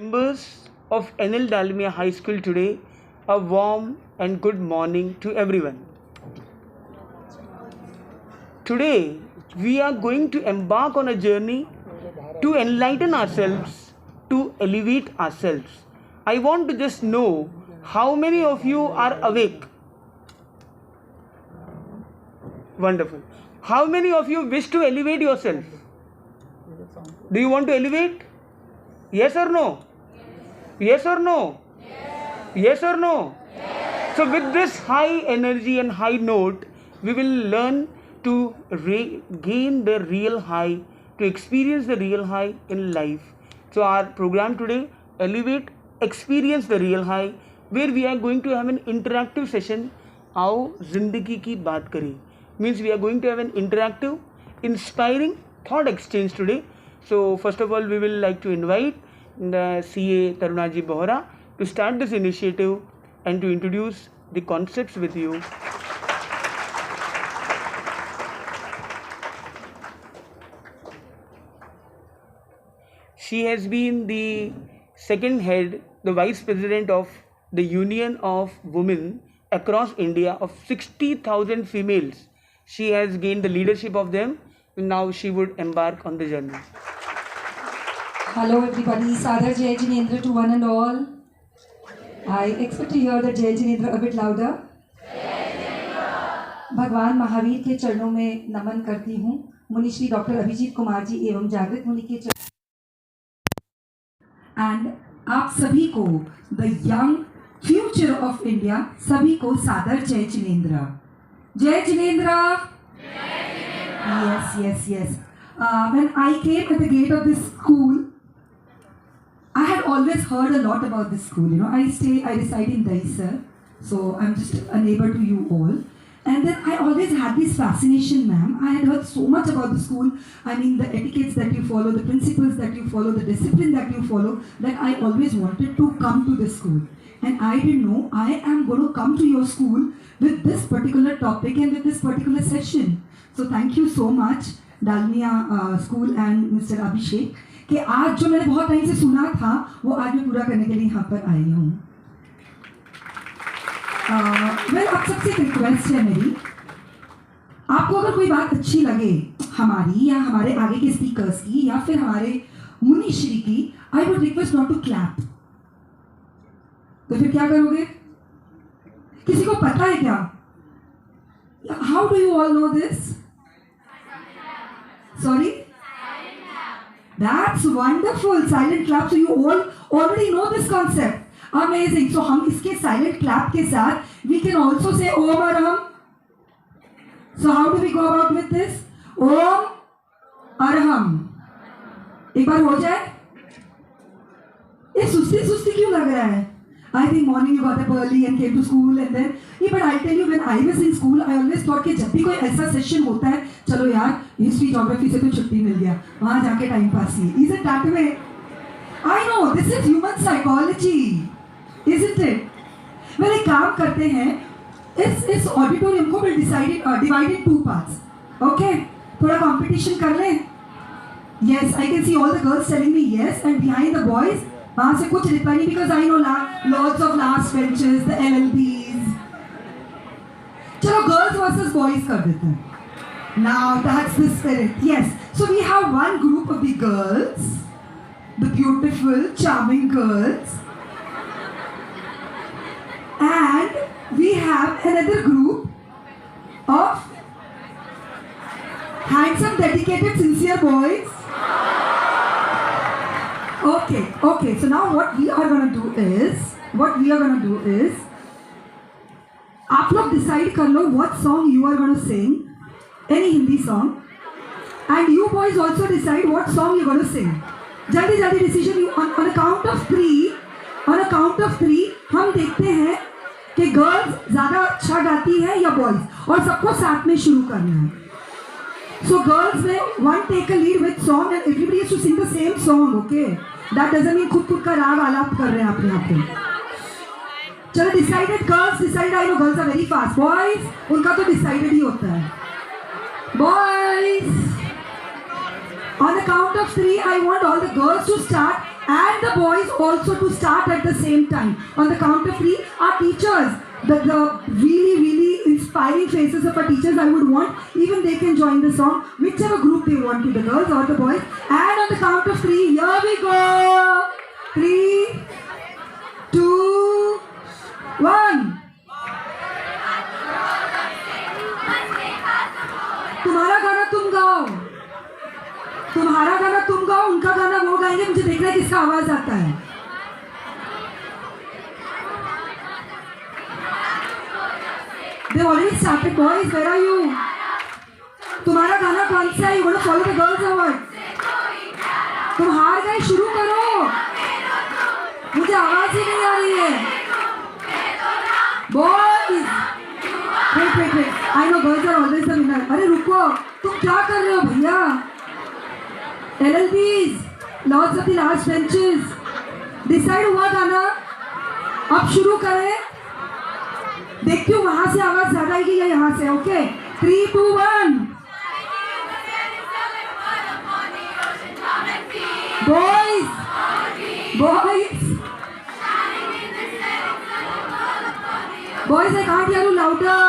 Members of NL Dalmia High School today, a warm and good morning to everyone. Today, we are going to embark on a journey to enlighten ourselves, to elevate ourselves. I want to just know how many of you are awake? Wonderful. How many of you wish to elevate yourself? Do you want to elevate? Yes or no? Yes or no? Yes or no? So with this high energy and high note, we will learn to gain the real high, to experience the real high in life. So our program today, Elevate, Experience the Real High, where we are going to have an interactive session. आओ जिंदगी की बात करें. Means we are going to have an interactive, inspiring thought exchange today. So first of all, we will like to invite the CA Tarunaji Bohra to start this initiative and to introduce the concepts with you. She has been the second head, the vice president of the Union of Women across India of 60,000 females. She has gained the leadership of them. Now she would embark on the journey. Hello everybody, Sadar Jai Jinendra to one and all. I expect to hear the Jai Jinendra a bit louder. भगवान महावीर के चरणों में नमन करती हूँ. मुनि Shri doctor Abhijit Kumar ji एवं जागृत मुनि के चरणों एंड आप सभी को the young future of India सभी को सादर जय जिनेंद्र. जय Jinendra. Yes. When I came at the gate of this school, I had always heard a lot about this school. I reside in Dahisar, so I'm just a neighbor to you all. And then I always had this fascination, ma'am. I had heard so much about the school. I mean, the etiquettes that you follow, the principles that you follow, the discipline that you follow, that I always wanted to come to this school. And I didn't know I am going to come to your school with this particular topic and with this particular session. So thank you so much, Dalmia School and Mr. Abhishek, कि आज जो मैंने बहुत time से सुना था वो आज मैं पूरा करने के लिए यहाँ पर आई हूँ. वेल, आप सबसे एक रिक्वेस्ट है मेरी, आपको अगर कोई बात अच्छी लगे हमारी या हमारे आगे के स्पीकर्स की या फिर हमारे मुनिश्री की, I would request not to clap. तो फिर क्या करोगे? किसी को पता है क्या? How do you all know this? Sorry? That's wonderful. Silent clap. So you all already know this concept. Amazing. So हम इसके silent clap के साथ we can also say Om Arham. So how do we go about with this? Om Arham. एक बार हो जाए? ये सुस्ती क्यों लग रहा है? I think morning you got up early and came to school and then but I'll tell you, when I was in school I always thought कि जब भी कोई ऐसा सेशन होता है, चलो यार हिस्ट्री ज्योग्राफी से तो छुट्टी मिल गया, वहाँ जाके time pass he. Is it that way? I know this is human psychology, isn't it? well, एक काम करते हैं, इस ऑडिटोरियम को we'll divide in two parts. Okay, थोड़ा competition कर लें. Yes, I can see all the girls telling me yes, and behind the boys वहाँ से कुछ रिप्लाई नहीं, because I know lots of last benches, the LLBs. चलो girls versus boys कर देते हैं. Now that's the spirit. Yes. So we have one group of the girls, the beautiful, charming girls, and we have another group of handsome, dedicated, sincere boys. Okay. So now what we are going to do is, आप लोग decide कर लो what song you are going to sing, any Hindi song, and you boys also decide what song you're going to sing. जल्दी decision. On a count of three हम देखते हैं कि girls ज़्यादा अच्छा गाती है या boys, और सबको साथ में शुरू करना है. So girls will one take a lead with song and everybody has to sing the same song. Okay, that doesn't mean खुद का राग आलाप कर रहे हैं अपने आप पे. चलो decided, girls decided. I know girls are very fast. Boys उनका तो decided ही होता है. Boys, on the count of three I want all the girls to start and the boys also to start at the same time. On the count of 3, our teachers, the really inspiring faces of our teachers, I would want even they can join the song, whichever group they want to, the girls or the boys. And on the count of 3, here we go. 3, 2, 1. तुम्हारा गाना तुम गाओ, तुम्हारा गाना तुम गाओ, उनका गाना वो गाएंगे. मुझे देखना है किसका आवाज आता है. They already started, boys. Where are you? तुम्हारा गाना कौन सा है? You want to follow the girls or what? तुम हार गए, शुरू करो. मुझे आवाज ही नहीं आ रही है. Boys. Wait. I know girls are always the winner. अरे रुको, तुम क्या कर रहे हो भैया? LLBs, Lords of the Last Benches. Decide हुआ गाना? अब शुरू करें. देखती हूँ वहां से आवाज ज्यादा आएगी या यहाँ से. Okay, 3, 2, 1. Boys. Boys, I can't hear you louder.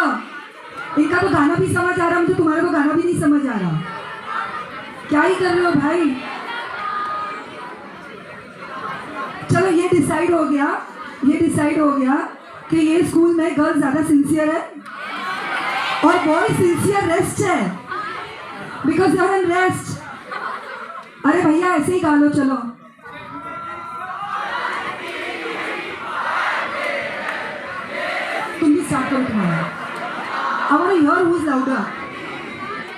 इनका तो गाना भी समझ आ रहा, मुझे तुम्हारा तो गाना भी नहीं समझ आ रहा. क्या ही कर रहे हो भाई? चलो ये डिसाइड हो गया कि ये स्कूल में गर्ल्स ज्यादा सिंसियर है और बॉयज सिंसियर रेस्ट है, because they are in rest. अरे भैया ऐसे ही गा लो. चलो तुम भी स्टार्ट करो तुम्हारा. I want to hear who's louder.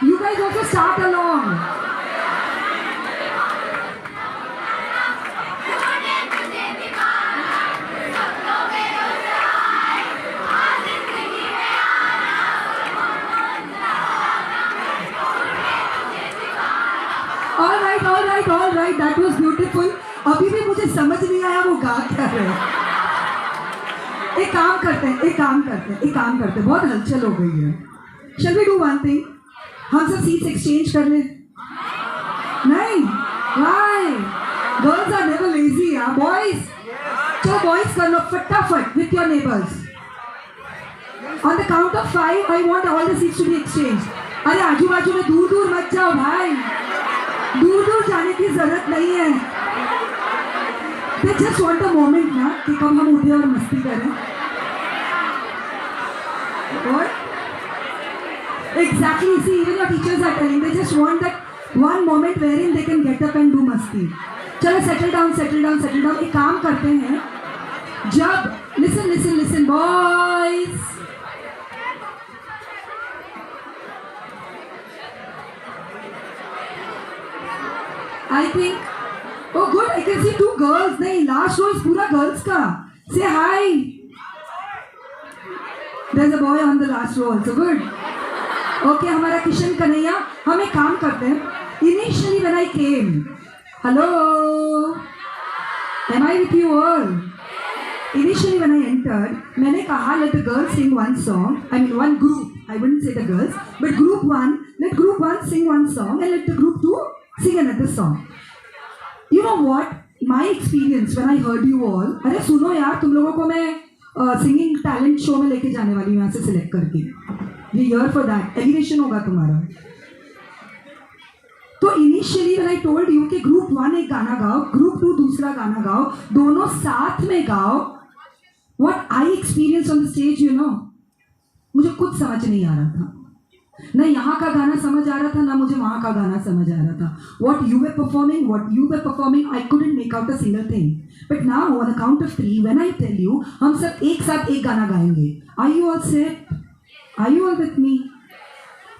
You guys also start along. All right. That was beautiful. अभी भी मुझे समझ नहीं आया वो गा क्या रहे हैं. एक काम करते हैं. बहुत हलचल हो गई है. Shall we do one thing? हम सब सीट्स एक्सचेंज कर ले. नहीं, why? Girls are never lazy, यार. Boys, चलो boys कर लो फटाफट with your neighbors. On the count of 5, I want all the seats to be exchanged. अरे आजू बाजू में दूर मत जाओ भाई. दूर जाने की जरूरत नहीं है. They just want a moment ना कि कब हम उठे और मस्ती करें. What? Exactly. See, even your teachers are telling. They just want that one moment wherein they can get up and do मस्ती. चलो settle down. एक काम करते हैं. जब listen, boys. I think. Oh good, I can see 2 girls. नहीं, last row is पूरा girls का. Say hi. There's a boy on the last row also. Good. Okay, हमारा किशन कन्हैया. हम एक काम करते हैं. Initially when I came, hello, am I with you all? Initially when I entered, मैंने कहा let the girls sing one song. I mean one group. I wouldn't say the girls, but group 1. Let group 1 sing one song and let the group 2 sing another song. You know what? My experience when I heard you all. अरे सुनो यार, तुम लोगों को मैं singing talent show में लेके जाने वाली हूँ यहाँ से सिलेक्ट करके. ये ईयर फॉर दैट एलिवेशन होगा तुम्हारा. तो initially when I told you कि ग्रुप 1 एक गाना गाओ, ग्रुप 2 दूसरा गाना गाओ, दोनों साथ में गाओ. What I experience on the stage, you know, मुझे कुछ समझ नहीं आ रहा था. ना यहाँ का गाना समझ आ रहा था, ना मुझे वहाँ का गाना समझ आ रहा था. What you were performing, I couldn't make out a single thing. But now on the count of 3, when I tell you, हम सब एक साथ एक गाना गाएंगे. Are you all set? Are you all with me?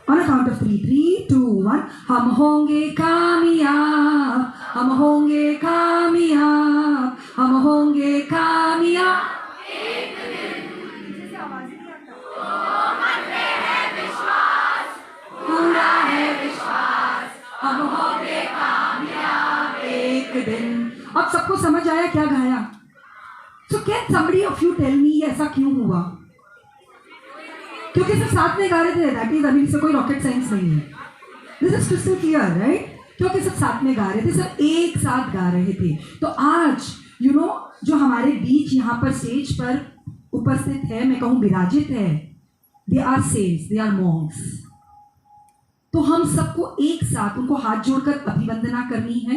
On a count of 3, 3, 2, 1. हम होंगे कामयाब, हम होंगे कामयाब, हम होंगे कामयाब. पूरा है विश्वास, हम होंगे कामयाब एक दिन. अब सबको समझ आया क्या गाया? So can somebody of you tell me ऐसा क्यों हुआ? क्योंकि सब साथ में गा रहे थे. दैट इज, अभी से कोई रॉकेट साइंस नहीं है. This is crystal clear, right? क्योंकि सब साथ में गा रहे थे, सब एक साथ गा रहे थे। तो आज जो हमारे बीच यहाँ पर स्टेज पर उपस्थित है, मैं कहूँ विराजित है, they are saints, they are monks. तो हम सबको एक साथ उनको हाथ जोड़कर अभिवंदना करनी है।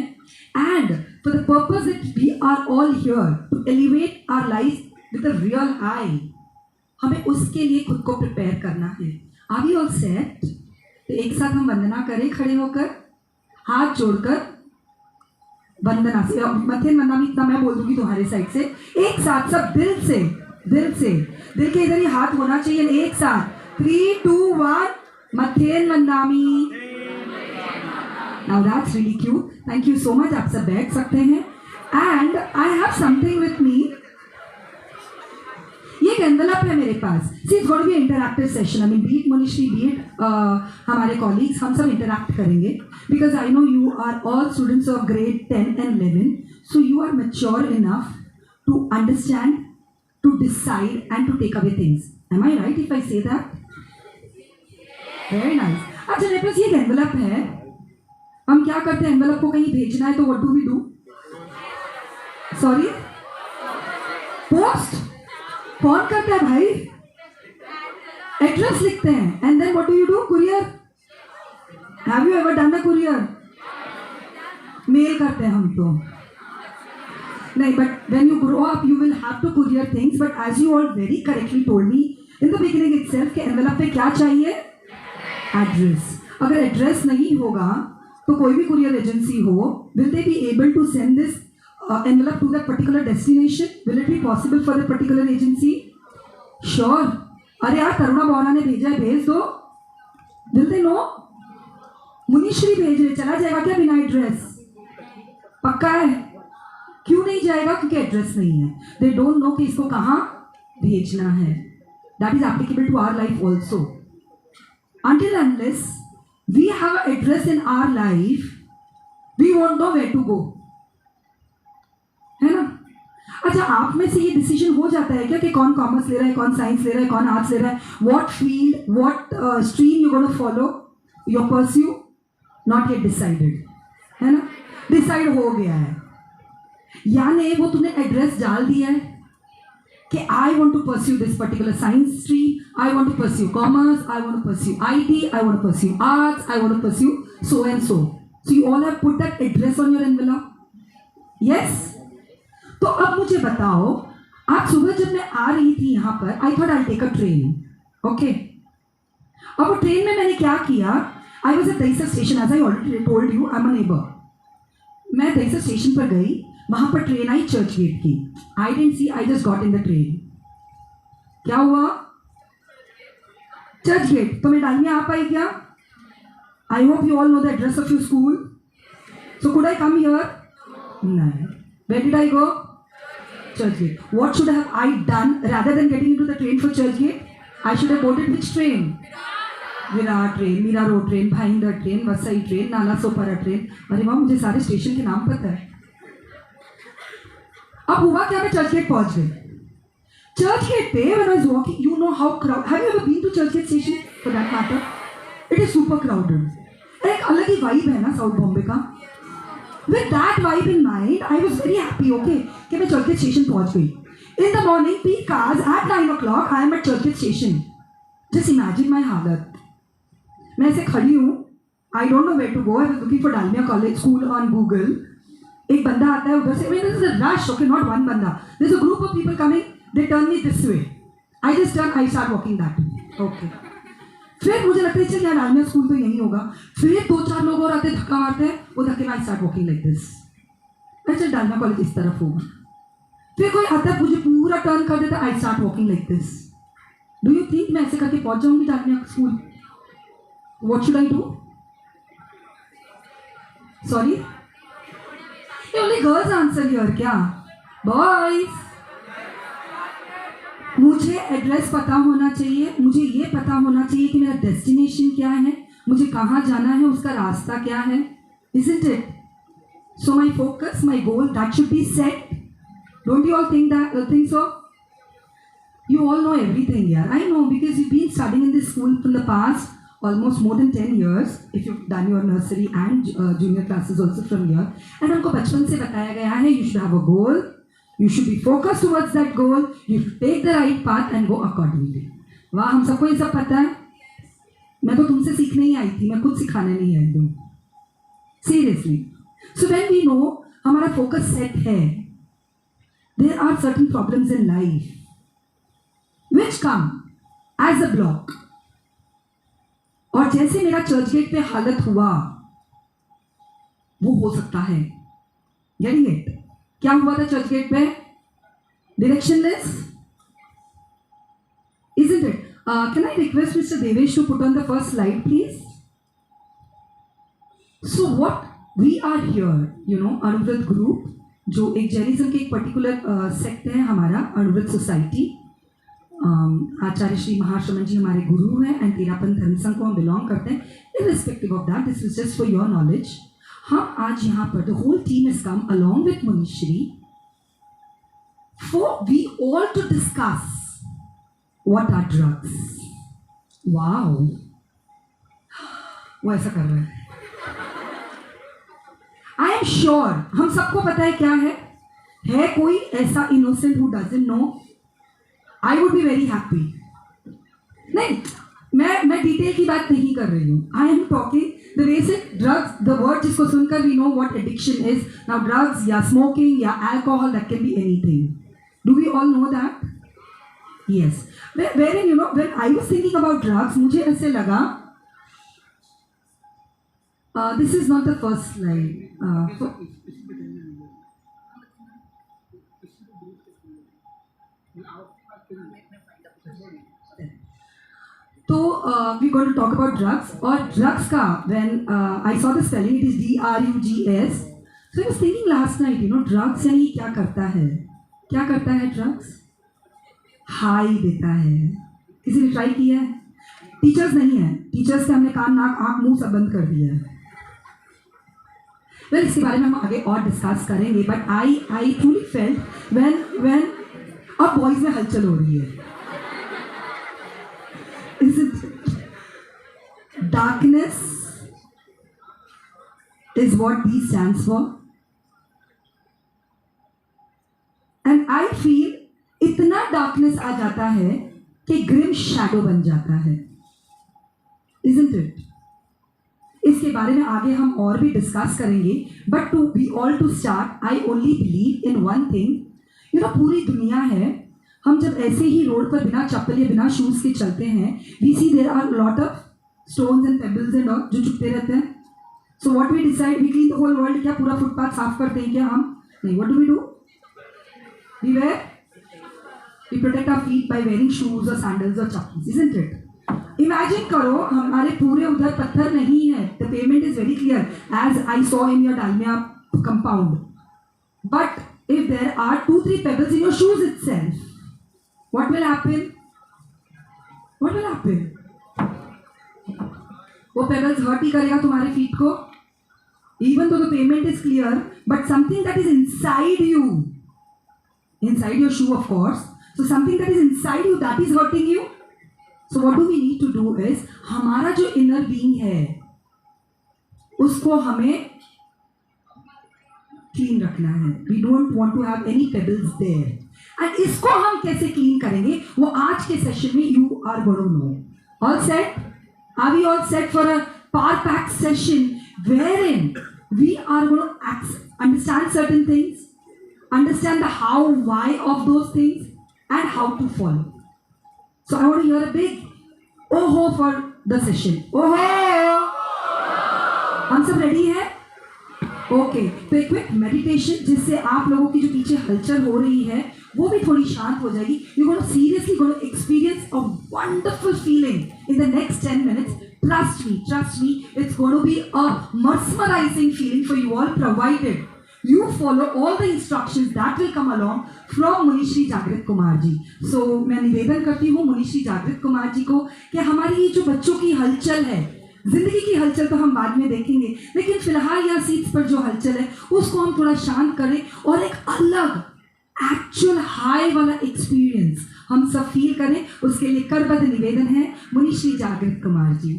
And for the purpose that we are all here to elevate our life with a real high, हमें उसके लिए खुद को प्रिपेयर करना है। Are we all set? तो एक साथ हम वंदना करें, खड़े होकर हाथ जोड़कर वंदना से। मथेन वंदना में इतना मैं बोल दूंगी तुम्हारे साइड से, एक साथ सब दिल के इधर ही हाथ होना चाहिए, एक साथ 3, 2, 1 मथेन वंदामी। Now that's really cute, thank you so much. आप सब बैठ सकते हैं। And I have something with me, ये एक एनवेलप है मेरे पास। See it's going to be interactive session. I mean be it मनीषी, बी इट हमारे कॉलीग्स, हम सब इंटरैक्ट करेंगे because I know you are all students of grade 10 and 11, so you are mature enough to understand, to decide and to take away things. Am I right if I say that? Very nice. अच्छा, मेरे पास ये एक envelope है। हम क्या करते हैं, envelope को कहीं भेजना है तो what do we do? Sorry? Post? कौन करता है भाई? एड्रेस लिखते हैं and then what do you do? Courier? Have you ever done a courier? Mail करते हैं हम तो नहीं, but when you grow up you will have to courier things. But as you all very correctly told me in the beginning itself के envelope पे क्या चाहिए? Address. अगर एड्रेस नहीं होगा तो कोई भी कुरियर एजेंसी हो, will they be able to send this envelope to that particular destination? Will it be possible for that particular agency? Sure. अरे यार, करुणा बोहरा ने भेजा है, भेज दो। Will they know? मुनीश्री भेज रहे, चला जाएगा क्या बिना एड्रेस? पक्का है? क्यों नहीं जाएगा? क्योंकि एड्रेस नहीं है। They don't know कि इसको कहाँ भेजना है। That is applicable to our life also. Until unless we have an address in our life, we won't know where to go. है ना? अच्छा, आप में से ये डिसीजन हो जाता है क्या कि कौन कॉमर्स ले रहा है, कौन साइंस ले रहा है, कौन आर्ट्स ले रहा है, what field, what stream you gonna follow, your pursue? Not yet decided, है ना? डिसाइड हो गया है, यानी वो तुमने एड्रेस डाल दिया है कि I want to pursue this particular science stream, I want to pursue commerce, I want to pursue IT, I want to pursue arts, I want to pursue so and so. So you all have put that address on your envelope. Yes. तो अब मुझे बताओ, आज सुबह जब मैं आ रही थी यहाँ पर, I thought I take a train. Okay. अब वो ट्रेन में मैंने क्या किया, I was at Dahisar station, as I already told you, I am a neighbour. मैं दहीसर स्टेशन पर गई, वहां पर ट्रेन आई चर्च गेट की. I didn't see, I just got in the train. क्या हुआ? चर्च गेट. तो मैं डालमिया आ पाई क्या? I hope you all know the address of your school. So could I come here? नहीं. Where did I go? Churchgate. What should have I done rather than getting into the train for Churchgate? I should have boarded which train? Virar train, Mira Road train, Bhayindar train, Vasai train, Nala Sopara train. अरे वाह, मुझे सारे station के नाम पता है. अब हुआ क्या, मैं चर्चगेट पहुंच गई. चर्चगेट पे when I was walking, you know how crowded. Have you ever been to Churchgate station for that matter? It is super crowded. एक अलग ही वाइब है ना साउथ बॉम्बे का. With that vibe in mind, I was very happy, okay, कि मैं Churchgate station पहुंच गई. In the morning, peak hours, at 9 o'clock, I am at Churchgate station. Just imagine my हालत. मैं ऐसे खड़ी हूँ, I don't know where to go. I was looking for Dalmia College School on Google. एक बंदा आता है उधर से. I mean, this is a rush, okay, not one बंदा. There's a group of people coming. They turn me this way. I just turn. I start walking that way. Okay. फिर मुझे लगता है चल यार डालमिया स्कूल तो यही होगा. फिर 2-4 लोग और आते, धक्का मारते हैं, वो धक्के में आई स्टार्ट वॉकिंग लाइक दिस. अच्छा, डालमिया कॉलेज इस तरफ होगा. फिर कोई आता है, मुझे पूरा टर्न कर देता, I start walking like this. Do you think मैं ऐसे करके पहुंच जाऊंगी Dalmia school? What should I do? Sorry, only girls answer here क्या? बॉयज. मुझे एड्रेस पता होना चाहिए, मुझे ये पता होना चाहिए कि मेरा डेस्टिनेशन क्या है, मुझे कहाँ जाना है, उसका रास्ता क्या है. Isn't it? So my focus, my goal, that should be set. Don't you all think so? You all know everything here. I know because you've been studying in this school for the past almost more than 10 years if you've done your nursery and junior classes also from here, and हमको बचपन से बताया गया है you should have a goal, you should be focused towards that goal, you should take the right path and go accordingly. वाह, हम सबको ये सब पता है. मैं तो तुमसे सीखने ही आई थी, मैं खुद सिखाने नहीं आई हूँ. Seriously. So when we know हमारा focus set है, there are certain problems in life which come as a block. और जैसे मेरा चर्च गेट पे हालत हुआ, वो हो सकता है. Getting it? क्या हुआ था चर्च गेट पे? Directionless, isn't it? Can I request Mr. Devesh to put on the first slide, please? So what we are here, you know, Anuvrत group, जो एक जैनिज्म के एक पर्टिकुलर सेक्ट है हमारा, अणुव्रत सोसाइटी. आचार्य श्री महाश्रमण जी हमारे गुरु हैं एंड तेरापन धर्म संघ को हम बिलोंग करते हैं. Irrespective of that, this is just for your knowledge. हम आज यहाँ पर the whole team is come along with Munishri for we all to discuss what are drugs. Wow, वो ऐसा कर रहे हैं. आई एम श्योर हम सबको पता है क्या है कोई ऐसा innocent who doesn't know? I would be very happy. नहीं, मैं डिटेल की बात नहीं कर रही हूँ. I am talking the basic drugs, the word जिसको सुनकर we know what addiction is. Now drugs या smoking या alcohol, that can be anything. Do we all know that? Yes. Wherein, you know, when I was thinking about drugs, मुझे ऐसे लगा, this is not the first slide. तो we going to talk about drugs. और drugs का when I saw the spelling, it is DRUGS. So I was thinking last night, you know, drugs यानी क्या करता है? क्या करता है ड्रग्स? हाई देता है. किसी ने ट्राई किया है? टीचर्स नहीं है, टीचर्स के हमने कान नाक आँख मुंह सब बंद कर दिया है. वेल, इसके बारे में हम आगे और डिस्कस करेंगे. But I truly felt when अब बॉयज में हलचल हो रही है. Darkness is what D stands for. And I feel इतना darkness आ जाता है कि grim shadow बन जाता है. Isn't it? इसके बारे में आगे हम और भी डिस्कस करेंगे. But to be all to start, I only believe in one thing. You know, पूरी दुनिया है. हम जब ऐसे ही रोड पर बिना चप्पल या बिना शूज के चलते हैं, we see there are lot of stones and pebbles and all जो चुपते रहते हैं. So what we decide, we clean the whole world. क्या पूरा फुटपाथ साफ करते हैं क्या हम? नहीं. What do we do? We protect our feet by wearing shoes or sandals or chappals, isn't it? Imagine करो हमारे पूरे उधर पत्थर नहीं है. The pavement is very clear as I saw in your Dalmia compound. But if there are 2-3 pebbles in your shoes itself, what will happen? What will happen? वो pebbles hurt ही करेगा तुम्हारे फीट को. Even though the pavement is clear, but something that is inside you, inside your shoe of course, so something that is inside you, that is hurting you. So what do we need to do is, हमारा जो inner being है उसको हमें clean रखना है. We don't want to have any pebbles there. And इसको हम कैसे क्लीन करेंगे वो आज के सेशन में you are going to know. All set? Are we all set for a power-packed session wherein we are going to understand certain things, understand the how, why of those things, and how to follow. So I want to hear a big oh-ho for the session. Oh-ho! हम सब ready हैं? Okay. तो एक quick meditation जिससे आप लोगों की जो पीछे हलचल हो रही है वो भी थोड़ी शांत हो जाएगी. You're going to seriously going to experience a wonderful feeling in the next 10 minutes. Trust me, it's going to be a mesmerizing feeling for you all, provided you follow all the instructions that will come along from मुनिश्री जागृत Kumar ji. So मैं निवेदन करती हूँ मुनिश्री जागृत कुमार जी को कि हमारी ये जो बच्चों की हलचल है, जिंदगी की हलचल तो हम बाद में देखेंगे, लेकिन फिलहाल यहाँ सीट्स पर जो हलचल है उसको हम थोड़ा शांत करें और एक अलग एक्चुअल हाई वाला एक्सपीरियंस हम सब फील करें. उसके लिए करबद्ध निवेदन है मुनिश्री जागृत Kumar ji.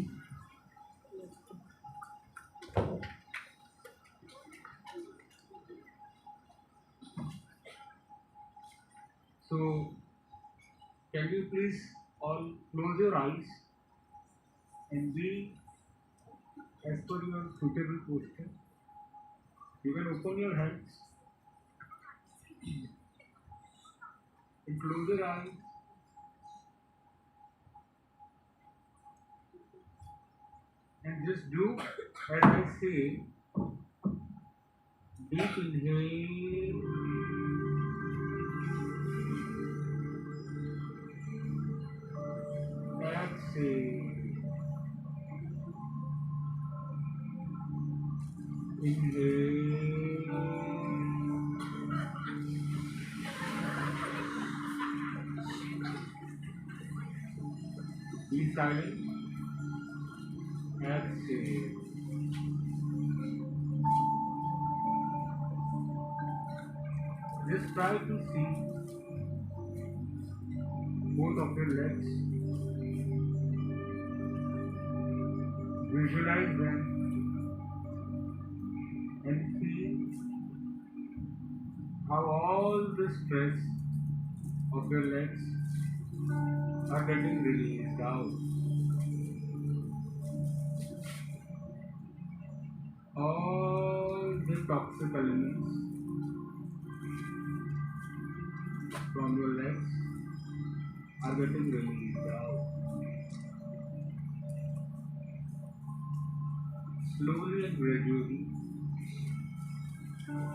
So, can you please all close your eyes and be as per your suitable posture? You can open your hands and close your eyes and just do as I say. Deep inhale, exhale, inhale, be silent, exhale. Just try to see both of your legs, visualize them and feel how all the stress of your legs are getting released out. All the toxic elements from your legs are getting released out. Slowly and gradually,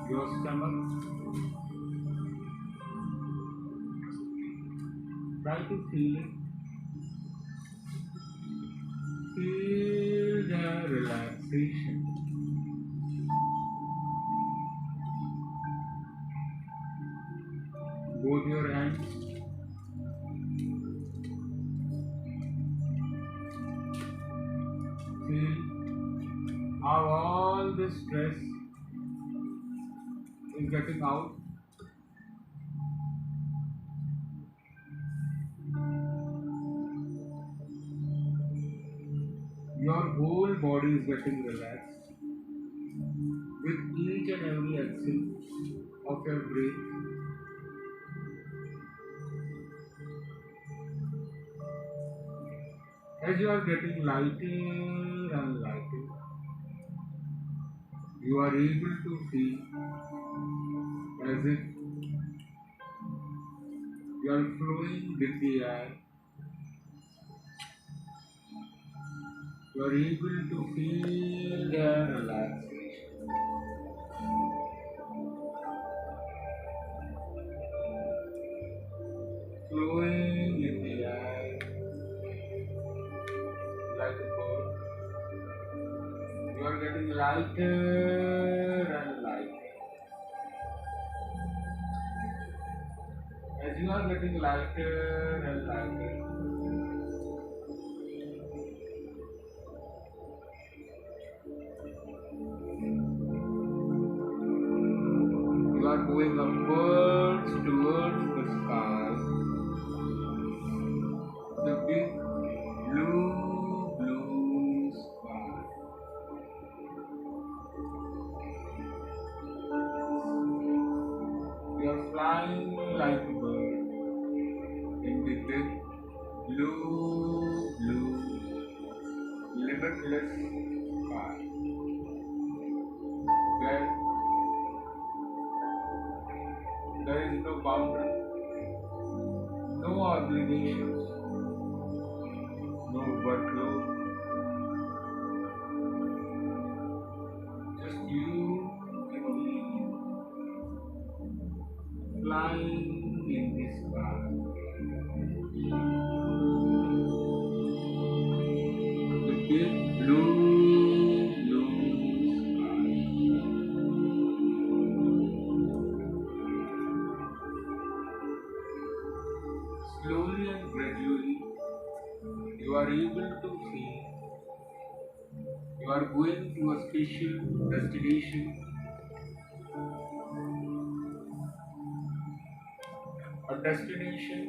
your stomach, try to feel it. Feel the relaxation. Both your hands, feel how all the stress is getting out. Your whole body is getting relaxed with each and every exhale of your breath. As you are getting lighter and lighter, you are able to feel as if you are flowing with the air. You are able to feel the relaxation. Flowing in the air like a bird. You are getting lighter and lighter. As you are getting lighter and lighter, you are going upwards towards the sky. The big blue sky. You are flying like a bird in the big blue, limitless sky. Where there is no boundary, no obligations, no workload, just you and me flying in the sky. The big blue sky. Slowly and gradually, you are able to see you are going to a special destination, a destination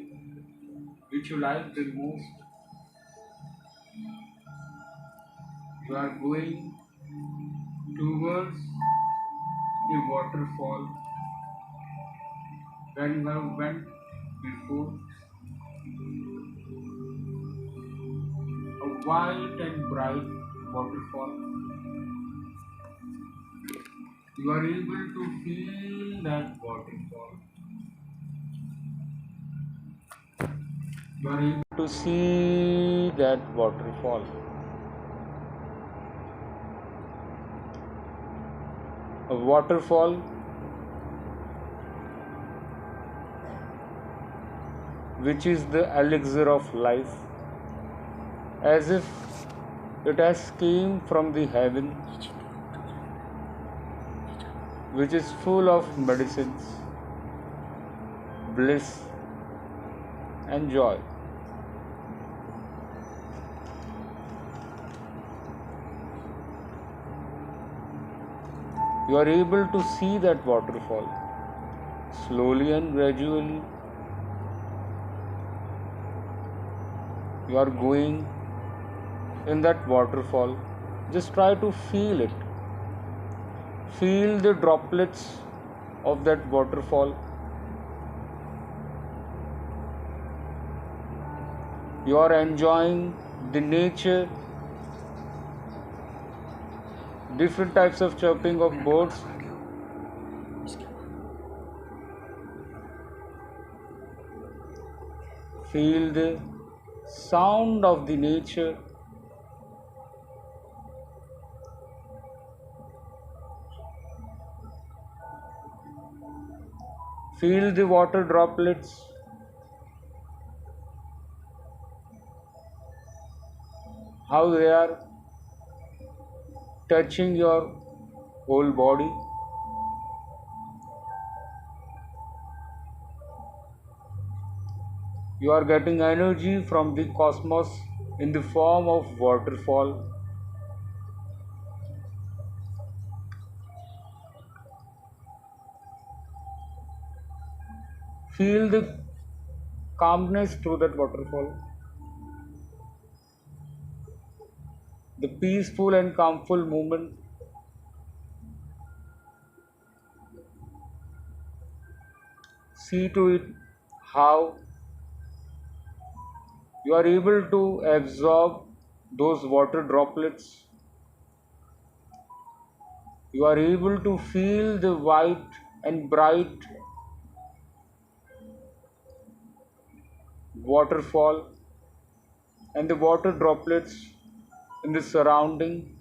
which you like the most. You are going towards a waterfall where you have went before a white and bright waterfall. You are able to feel that waterfall. You are able to see that waterfall. A waterfall which is the elixir of life, as if it has came from the heaven, which is full of medicines, bliss and joy. You are able to see that waterfall slowly and gradually. You are going in that waterfall. Just try to feel it. Feel the droplets of that waterfall. You are enjoying the nature, different types of chirping of birds. Feel the sound of the nature. Feel the water droplets. How they are touching your whole body. You are getting energy from the cosmos in the form of waterfall. Feel the calmness through that waterfall. The peaceful and calmful movement. See to it how you are able to absorb those water droplets. You are able to feel the white and bright waterfall and the water droplets in the surrounding.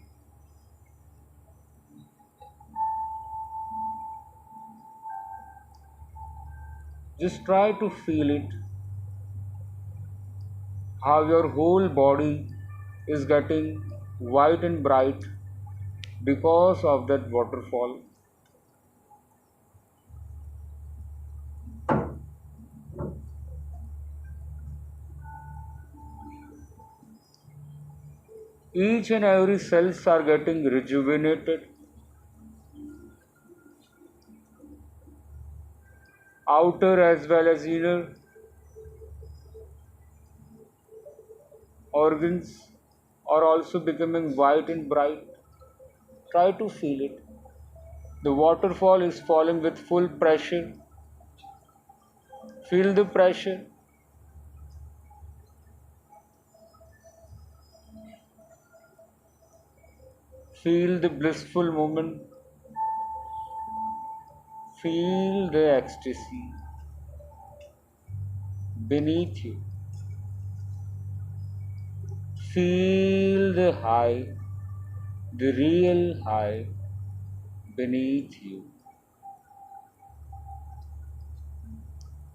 Just try to feel it, how your whole body is getting white and bright because of that waterfall. Each and every cells are getting rejuvenated. Outer as well as inner organs are also becoming white and bright. Try to feel it. The waterfall is falling with full pressure. Feel the pressure. Feel the blissful moment. Feel the ecstasy beneath you. Feel the high, the real high beneath you.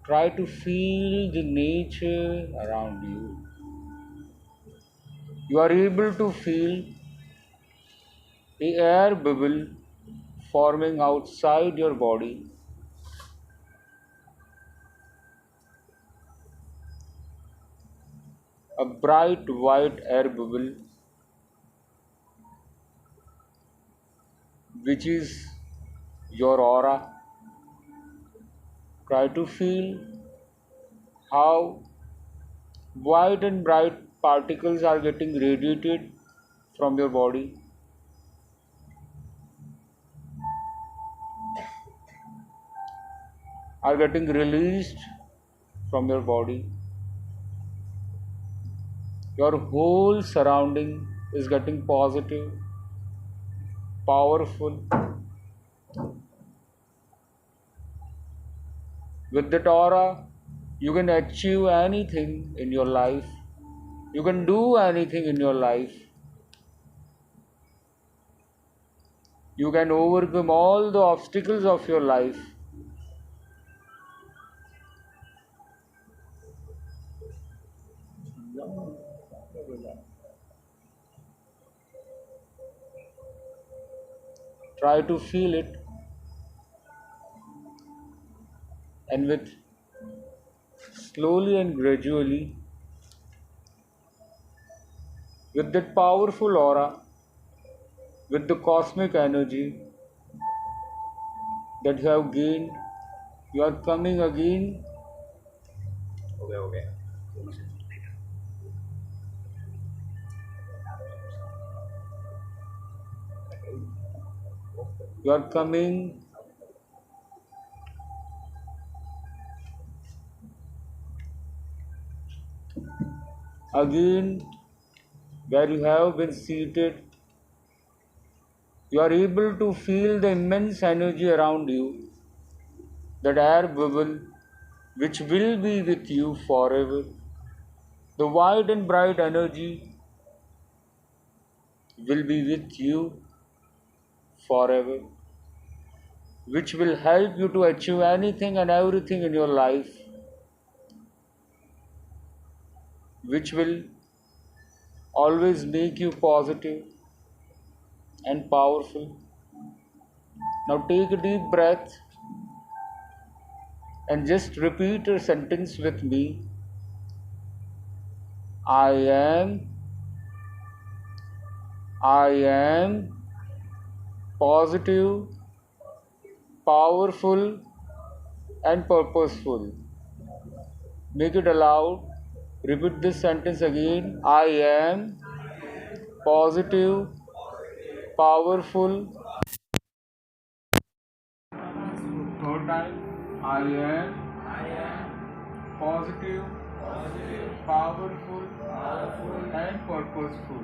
Try to feel the nature around you. You are able to feel the air bubble forming outside your body. A bright white air bubble which is your aura. Try to feel how white and bright particles are getting radiated from your body. Are getting released from your body. Your whole surrounding is getting positive, powerful. With that aura, you can achieve anything in your life. You can do anything in your life. You can overcome all the obstacles of your life. Try to feel it, and with slowly and gradually, with that powerful aura, with the cosmic energy that you have gained, you are coming again. You are coming again where you have been seated. You are able to feel the immense energy around you, that air bubble which will be with you forever. The wide and bright energy will be with you forever, which will help you to achieve anything and everything in your life, which will always make you positive and powerful. Now take a deep breath and just repeat a sentence with me. I am positive, powerful, and purposeful. Make it aloud. Repeat this sentence again. I am positive, powerful. Third time. I am positive, powerful, and purposeful.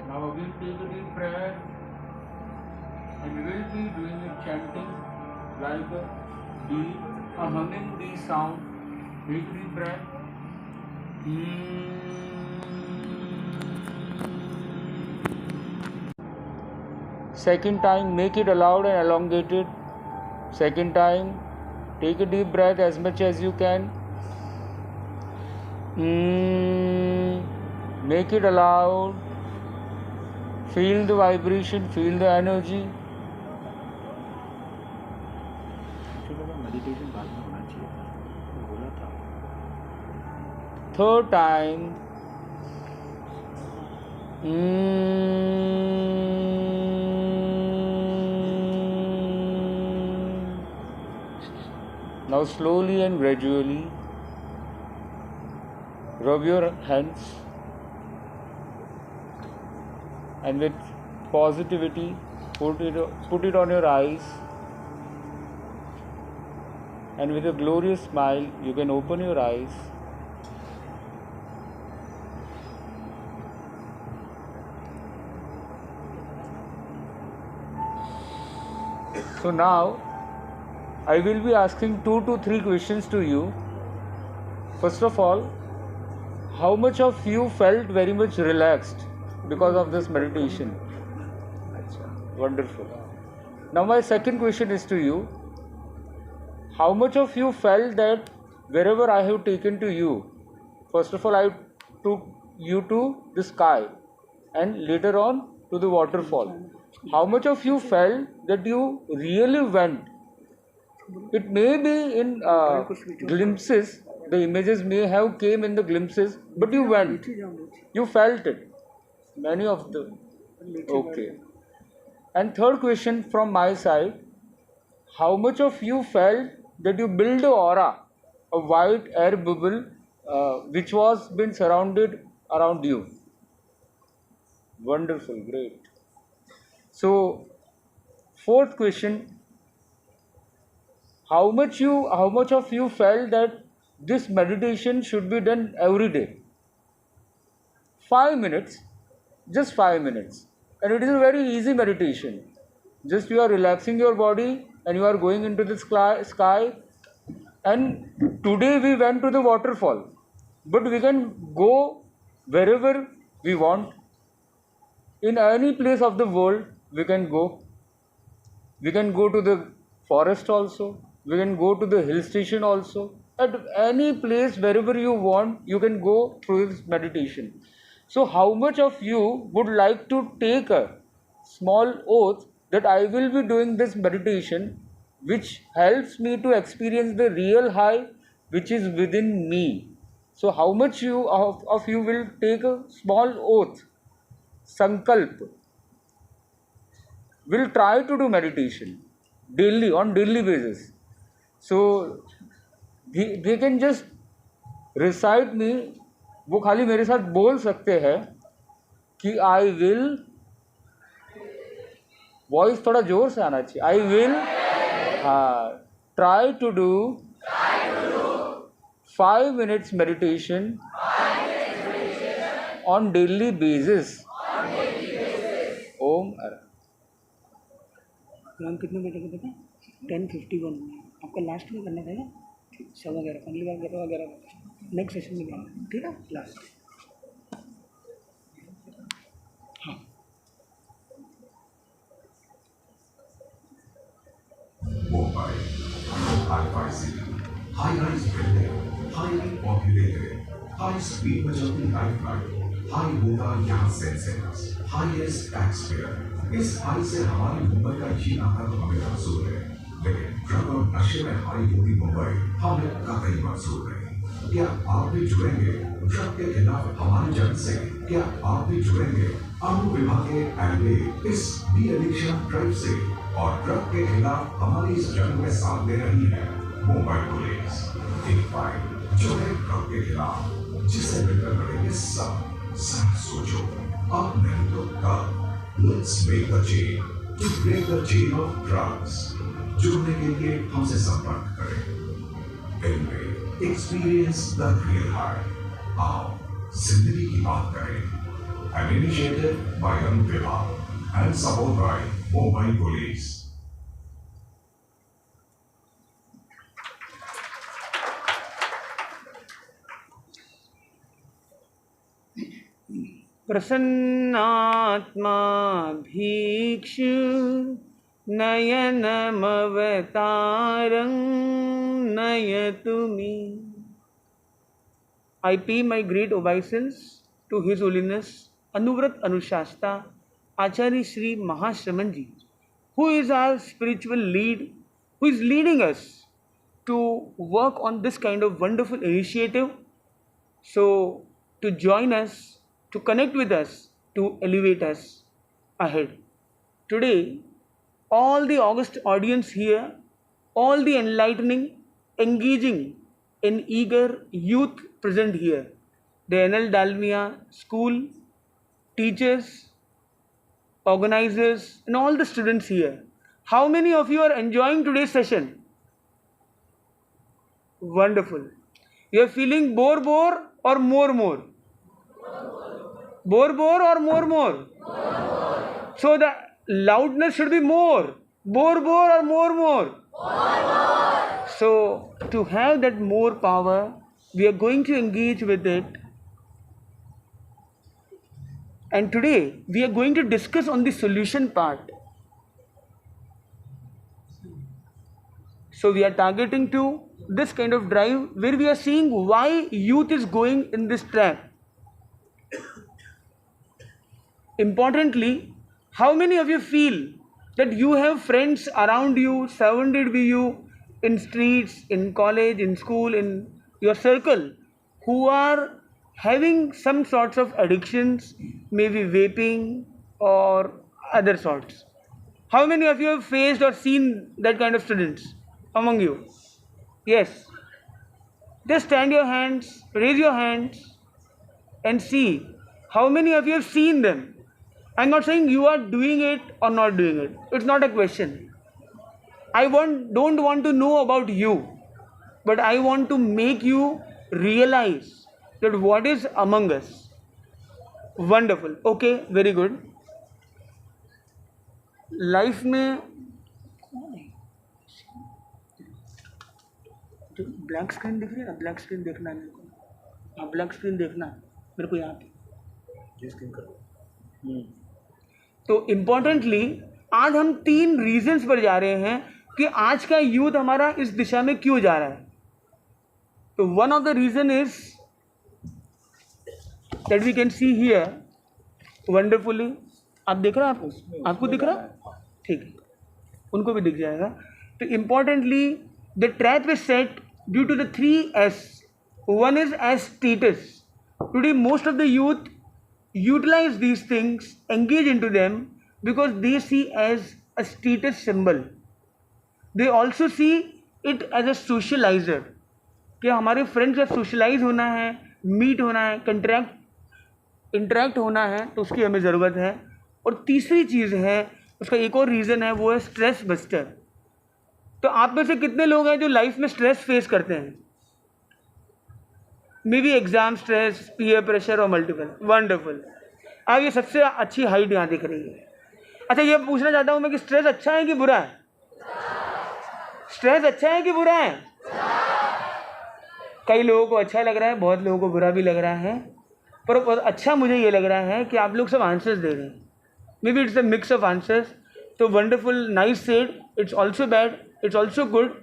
Now again take a deep breath, and we will be doing a chanting like a humming bee sound. Take a deep breath. Second time, make it aloud and elongated. Second time, take a deep breath as much as you can. Make it aloud. Feel the vibration, feel the energy. Third time. Now slowly and gradually rub your hands, and with positivity put it on your eyes, and with a glorious smile you can open your eyes. So now I will be asking 2 to 3 questions to you. First of all, how much of you felt very much relaxed because of this meditation? Wonderful. Now my second question is to you. How much of you felt that wherever I have taken to you, first of all I took you to the sky and later on to the waterfall. How much of you felt that you really went? It may be in glimpses, the images may have came in the glimpses, but you went. You felt it. Many of them. Okay. And third question from my side, how much of you felt that you build a aura, a white air bubble, which was been surrounded around you? Wonderful, great. So, fourth question, how much of you felt that this meditation should be done every day? 5 minutes, just 5 minutes, and it is a very easy meditation. Just you are relaxing your body and you are going into the sky. And today we went to the waterfall, but we can go wherever we want. In any place of the world we can go. We can go to the forest also, we can go to the hill station also. At any place wherever you want, you can go through this meditation. So how much of you would like to take a small oath that I will be doing this meditation which helps me to experience the real high which is within me? So how much of you will take a small oath, sankalp? Will try to do meditation daily, on daily basis. So they can just recite me, वो खाली मेरे साथ बोल सकते हैं कि I will, voice थोड़ा जोर से आना चाहिए, आई विल, हाँ, try to do 5 minutes meditation on daily basis. Om ma'am कितने बजे का पता? 10:51 में आपका लास्ट में करना था ना, 11:15 अगली बार करो 11 नेक्स्ट सेशन में करना, ठीक है लास्ट। हाँ Mumbai, Hi-Fi city, high-rise building, highly populated, high-speed majority lifeline, high होगा यहाँ सेंसेस, highest taxpayer. इस हाई से हमारी मुंबई का ये नाता तो हमें मंसूर है, लेकिन ड्रग और नशे में हाई होगी मुंबई हमें कतई मंसूर नहीं। क्या आप भी जुड़ेंगे ड्रग के खिलाफ हमारी जंग से? क्या आप भी जुड़ेंगे अनु विभाग के एलए इस डी एडिक्शन ड्राइव से? और ड्रग के खिलाफ हमारी इस जंग में साथ दे रही है मुंबई पुलिस। एक फाइट जो है ड्रग के खिलाफ, जिसे मिलकर लड़ेंगे सब। सच सोचो, अब नहीं तो कब। Let's make a chain to break the chain of drugs. जुड़ने के लिए हमसे संपर्क करें। Anyway, experience the real high. आओ जिंदगी की बात करें। An initiative by Young Vibha and support by Mumbai Police. प्रसन्नात्मा भीक्षु नयनमवतारं नयतु मे। I pay my great obeisance to His Holiness Anuvrat Anushasta Acharya Sri Mahashraman Ji, who is our spiritual lead, who is leading us to work on this kind of wonderful initiative. So, to join us, to connect with us, to elevate us ahead. Today, all the august audience here, all the enlightening, engaging, and eager youth present here, the NL Dalmia school, teachers, organizers, and all the students here. How many of you are enjoying today's session? Wonderful. You are feeling bore or more? Bore or more? So the loudness should be more. Bore or more? So to have that more power, we are going to engage with it. And today we are going to discuss on the solution part. So we are targeting to this kind of drive where we are seeing why youth is going in this trap. Importantly, how many of you feel that you have friends around you, surrounded with you in streets, in college, in school, in your circle, who are having some sorts of addictions, maybe vaping or other sorts? How many of you have faced or seen that kind of students among you? Yes. Just stand your hands, raise your hands and see how many of you have seen them. I'm not saying you are doing it or not doing it. It's not a question. I don't want to know about you, but I want to make you realize that what is among us. Wonderful. Okay, very good. Life में जो black screen दिख रही है ना, black screen देखना है मेरे को। हाँ, ब्लैक स्क्रीन देखना है मेरे को यहाँ पे स्क्रीन करो। तो इम्पोर्टेंटली आज हम 3 रीजंस पर जा रहे हैं कि आज का यूथ हमारा इस दिशा में क्यों जा रहा है। तो one of the reason is that we can see here wonderfully. आप देख रहे हैं, आपको दिख रहा है? ठीक है, उनको भी दिख जाएगा। तो importantly the trap is set due to the 3 S. One is as status. Today most of the youth utilize these things, engage into them because they see as a status symbol. They also see it as a socializer. कि हमारे friends जब socialise होना है, meet होना है, interact होना है, तो उसकी हमें ज़रूरत है। और तीसरी चीज़ है, उसका एक और रीज़न है, वो है स्ट्रेस बस्टर। तो आप में से कितने लोग हैं जो लाइफ में स्ट्रेस फेस करते हैं? May B exam stress, peer pressure और मल्टीपल। वंडरफुल। अब ये सबसे अच्छी हाइट यहाँ दिख रही है। अच्छा, ये पूछना चाहता हूँ मैं कि स्ट्रेस अच्छा है कि बुरा है? स्ट्रेस अच्छा है कि बुरा है? कई लोगों को अच्छा लग रहा है, बहुत लोगों को बुरा भी लग रहा है, पर अच्छा मुझे ये लग रहा है कि आप लोग सब आंसर्स दे रहे हैं। May be it's a mix of answers. तो wonderful, nice said, it's also bad, it's also good,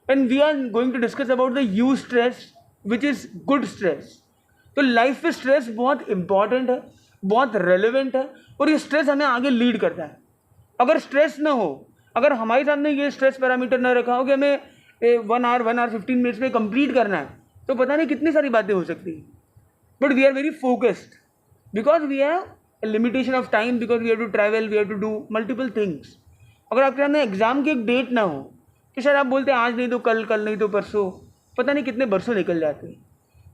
and we are going to discuss about the you stress which is good stress. तो life में stress बहुत important है, बहुत relevant है, और ये stress हमें आगे लीड करता है। अगर स्ट्रेस ना हो, अगर हमारे सामने ये स्ट्रेस पैरामीटर ना रखा हो कि हमें 1 आवर 15 मिनट्स में कंप्लीट करना है, तो पता नहीं कितनी सारी बातें हो सकती हैं। But we are very focused because we have a limitation of time, because we have to travel, we have to do multiple things. अगर आपके सामने एग्ज़ाम की एक डेट ना हो तो शायद आप बोलते हैं आज नहीं तो कल, कल नहीं तो परसों, पता नहीं कितने बरसों निकल जाते हैं।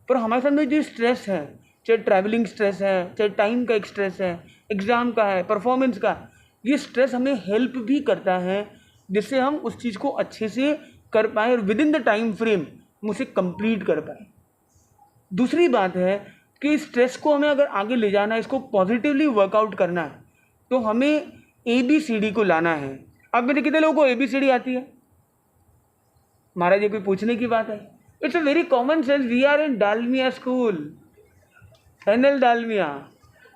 पर हमारे सामने जो स्ट्रेस है, चाहे ट्रैवलिंग स्ट्रेस है, चाहे टाइम का एक स्ट्रेस है, एग्ज़ाम का है, परफॉर्मेंस का, ये स्ट्रेस हमें हेल्प भी करता है जिससे हम उस चीज़ को अच्छे से कर पाएँ और with in the time frame हम उसे कंप्लीट कर पाएँ। दूसरी बात है कि स्ट्रेस को हमें अगर आगे ले जाना है, इसको पॉजिटिवली वर्कआउट करना है, तो हमें ABCD को लाना है। अब मेरे कितने लोगों को ABCD आती है? महाराज ये कोई पूछने की बात है? It's a very common sense. We are in Dalmia school, NL Dalmia,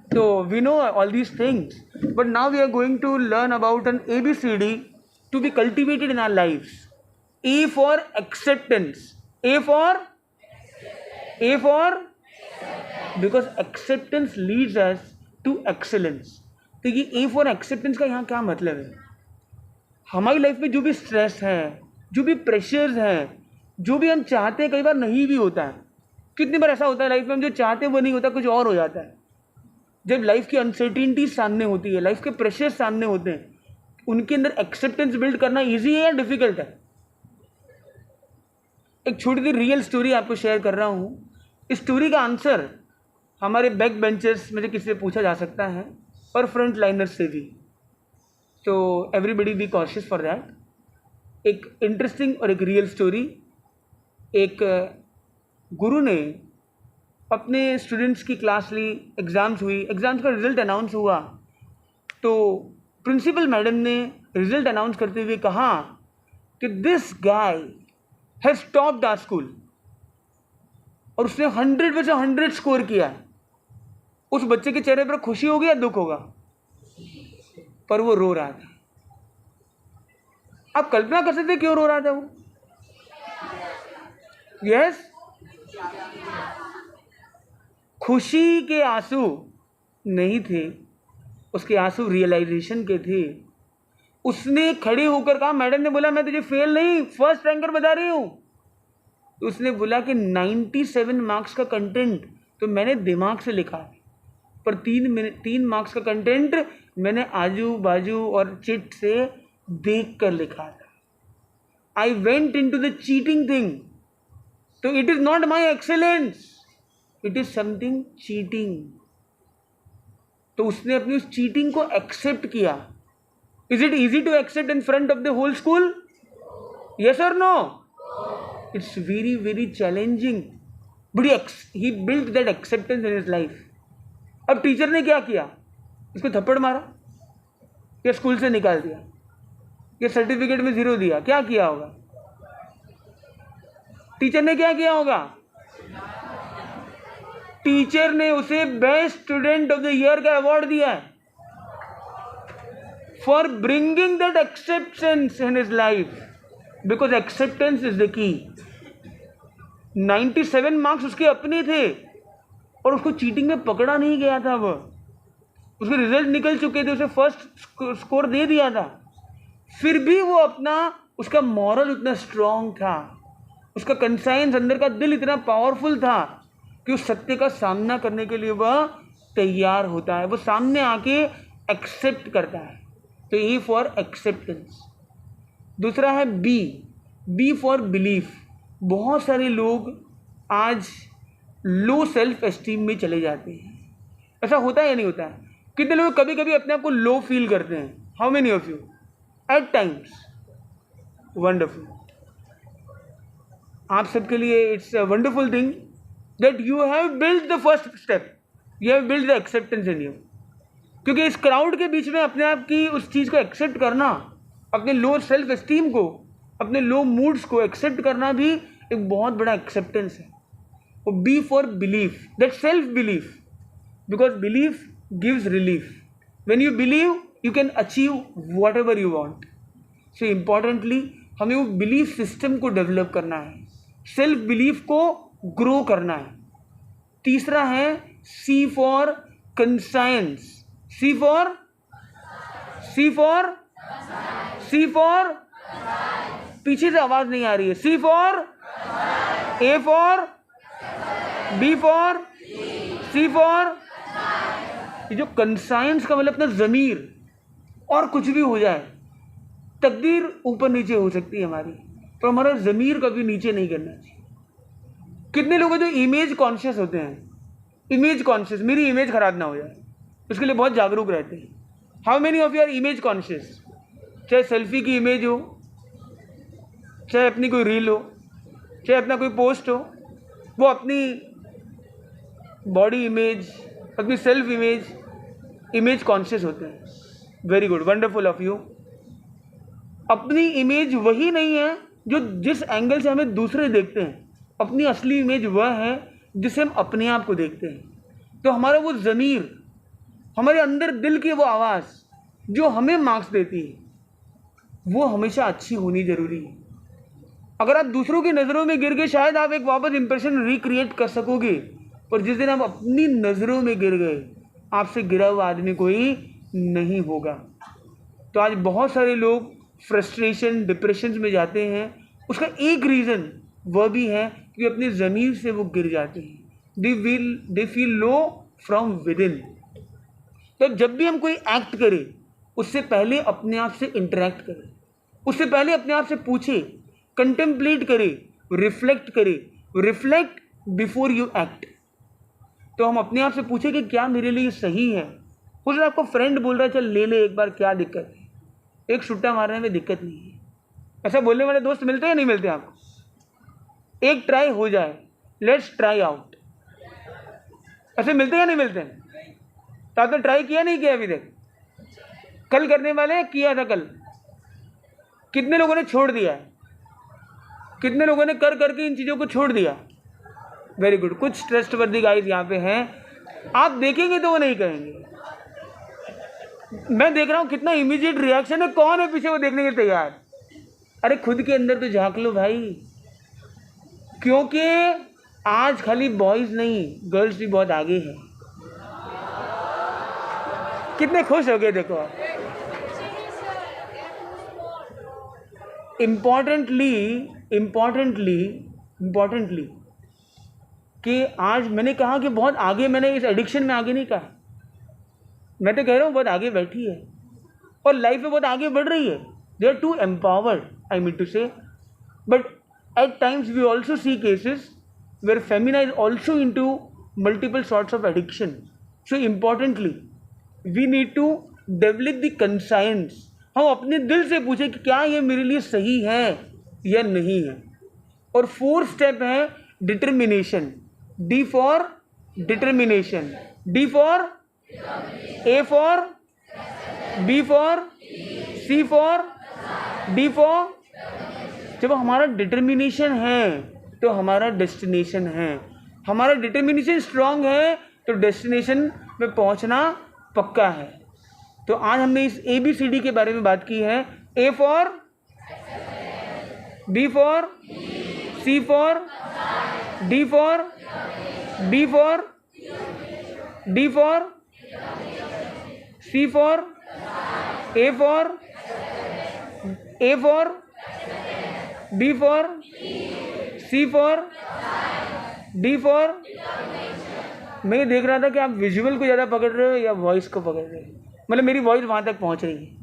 तो we know all these things, but now we are going to learn about an ABCD to be cultivated in our life. A for acceptance, A for because acceptance leads us to excellence. तो ये A for acceptance का यहाँ क्या मतलब है? हमारी life में जो भी स्ट्रेस है, जो भी प्रेशर्स हैं, जो भी हम चाहते हैं, कई बार नहीं भी होता है। कितनी बार ऐसा होता है लाइफ में, हम जो चाहते हैं वो नहीं होता, कुछ और हो जाता है। जब लाइफ की अनसर्टिनिटी सामने होती है, लाइफ के प्रेशर्स सामने होते हैं, उनके अंदर एक्सेप्टेंस बिल्ड करना ईजी है या डिफिकल्ट है? एक छोटी सी रियल स्टोरी आपको शेयर कर रहा हूँ। इस स्टोरी का आंसर हमारे बैक बेंचर्स में से किसी से पूछा जा सकता है और फ्रंट लाइनर्स से भी, तो everybody be cautious for that. एक इंटरेस्टिंग और एक रियल स्टोरी। एक गुरु ने अपने स्टूडेंट्स की क्लास ली, एग्ज़ाम्स हुई, एग्ज़ाम्स का रिज़ल्ट अनाउंस हुआ, तो प्रिंसिपल मैडम ने रिज़ल्ट अनाउंस करते हुए कहा कि this guy has topped our school, और उसने 100 में से 100 स्कोर किया। उस बच्चे के चेहरे पर खुशी होगी या दुख होगा? पर वो रो रहा था। आप कल्पना कर सकते क्यों रो रहा था वो? यस, खुशी के आंसू नहीं थे, उसके आंसू रियलाइजेशन के थे। उसने खड़े होकर कहा, मैडम ने बोला मैं तुझे फेल नहीं, फर्स्ट रैंकर बता रही हूँ। तो उसने बोला कि 97 मार्क्स का कंटेंट तो मैंने दिमाग से लिखा है, पर 3 मार्क्स का कंटेंट मैंने आजू बाजू और चिट से देख कर लिखा था। I went in to the cheating thing, तो it is not my excellence, it is something cheating. तो उसने अपनी उस चीटिंग को एक्सेप्ट किया। Is it easy to accept in front of the whole school? Yes or no? It's very, very challenging. But he built that acceptance in his life. अब teacher ने क्या किया? इसको थप्पड़ मारा या स्कूल से निकाल दिया या सर्टिफिकेट में 0 दिया? क्या किया होगा? टीचर ने क्या किया होगा? टीचर ने उसे best student of the year का अवार्ड दिया है for bringing that acceptance in his life, because acceptance is the key. 97 marks उसके अपने थे और उसको चीटिंग में पकड़ा नहीं गया था. वह उसके रिजल्ट निकल चुके थे, उसे फर्स्ट स्कोर दे दिया था. फिर भी वो उसका मॉरल उतना स्ट्रांग था, उसका कंसाइंस, अंदर का दिल इतना पावरफुल था कि उस सत्य का सामना करने के लिए वह तैयार होता है. वो सामने आके एक्सेप्ट करता है. तो ए फॉर एक्सेप्टेंस. दूसरा है बी फॉर बिलीफ. बहुत सारे लोग आज लो सेल्फ एस्टीम में चले जाते हैं. ऐसा होता है या नहीं होता है? कितने लोग कभी कभी अपने आप को लो फील करते हैं? How many of you? At times. Wonderful. आप सबके लिए it's a wonderful thing that you have build the first step. You have build the acceptance in you. क्योंकि इस क्राउड के बीच में अपने आप की उस चीज़ को एक्सेप्ट करना, अपने लो सेल्फ एस्टीम को, अपने लो मूड्स को एक्सेप्ट करना भी एक बहुत बड़ा एक्सेप्टेंस है. B for belief, that self belief, because belief gives relief. When you believe you can achieve whatever you want. So importantly हमें वो बिलीफ सिस्टम को डेवलप करना है, सेल्फ बिलीफ को ग्रो करना है. तीसरा है C for conscience. C for पीछे से आवाज नहीं आ रही है. C for, A for, B for, C for. ये जो कंसाइंस का मतलब अपना ज़मीर, और कुछ भी हो जाए, तकदीर ऊपर नीचे हो सकती है हमारी, पर हमारा ज़मीर कभी नीचे नहीं करना चाहिए. कितने लोग हैं जो इमेज कॉन्शियस होते हैं? इमेज कॉन्शियस, मेरी इमेज खराब ना हो जाए, उसके लिए बहुत जागरूक रहते हैं. How many of you are image conscious? चाहे सेल्फी की इमेज हो, चाहे अपनी कोई रील हो, चाहे अपना कोई पोस्ट हो, वो अपनी बॉडी इमेज, अपनी सेल्फ इमेज कॉन्शियस होते हैं. Very good, wonderful of you. अपनी इमेज वही नहीं है जो जिस एंगल से हमें दूसरे देखते हैं. अपनी असली इमेज वह है जिसे हम अपने आप को देखते हैं. तो हमारा वो ज़मीर, हमारे अंदर दिल की वो आवाज़ जो हमें मार्क्स देती है, वो हमेशा अच्छी होनी ज़रूरी है. अगर आप दूसरों की नज़रों में गिर गए, शायद आप एक वापस इंप्रेशन रिक्रिएट कर सकोगे, पर जिस दिन आप अपनी नज़रों में गिर गए, आपसे गिरा हुआ आदमी कोई नहीं होगा. तो आज बहुत सारे लोग फ्रस्ट्रेशन, डिप्रेशन में जाते हैं. उसका एक रीज़न वह भी है कि अपनी ज़मीर से वो गिर जाते हैं. They feel low from with in. तो जब भी हम कोई एक्ट करें, उससे पहले अपने आप से इंटरेक्ट करें, उससे पहले अपने आप से पूछे, कंटेम्पलेट करें, रिफ्लेक्ट करें. Reflect before you act. तो हम अपने आप से पूछे कि क्या मेरे लिए सही है. हो सकता है आपको फ्रेंड बोल रहा है चल ले ले एक बार, क्या दिक्कत है, एक छुट्टा मारने में दिक्कत नहीं है. ऐसा बोलने वाले दोस्त मिलते हैं या नहीं मिलते आपको? एक ट्राई हो जाए, लेट्स ट्राई आउट. ऐसे मिलते हैं या नहीं मिलते हैं? तो आपने ट्राई किया नहीं किया अभी तक? कल करने वाले किया था कल. कितने लोगों ने छोड़ दिया है? कितने लोगों ने कर करके इन चीज़ों को छोड़ दिया? Very good. कुछ ट्रस्टवर्दी गाइस यहाँ पे हैं, आप देखेंगे तो वो नहीं कहेंगे. मैं देख रहा हूँ कितना इमीडिएट रिएक्शन है. कौन है पीछे वो देखने के लिए तैयार? अरे खुद के अंदर तो झांक लो भाई, क्योंकि आज खाली बॉयज़ नहीं, गर्ल्स भी बहुत आगे हैं. कितने खुश हो गए देखो. इम्पॉर्टेंटली कि आज मैंने कहा कि बहुत आगे, मैंने इस एडिक्शन में आगे नहीं कहा, मैं तो कह रहा हूँ बहुत आगे बैठी है और लाइफ में बहुत आगे बढ़ रही है. They are to empowered, I mean to say. But at times we also see cases where femina is also into multiple sorts of addiction. So importantly we need to develop the conscience. हम अपने दिल से पूछे कि क्या ये मेरे लिए सही है, या नहीं है। और फोर्थ स्टेप है determination, D for determination, D for A for B for C for D for. जब हमारा डिटर्मिनेशन है तो हमारा डेस्टिनेशन है, हमारा डिटर्मिनेशन स्ट्रांग है तो डेस्टिनेशन में पहुंचना पक्का है। तो आज हमने इस ABCD के बारे में बात की है। A for B for C for D for B for D for C for A for B for C for D for. मैं ये देख रहा था कि आप विजुअल को ज़्यादा पकड़ रहे हो या वॉइस को पकड़ रहे हो, मतलब मेरी वॉइस वहाँ तक पहुँच रही है।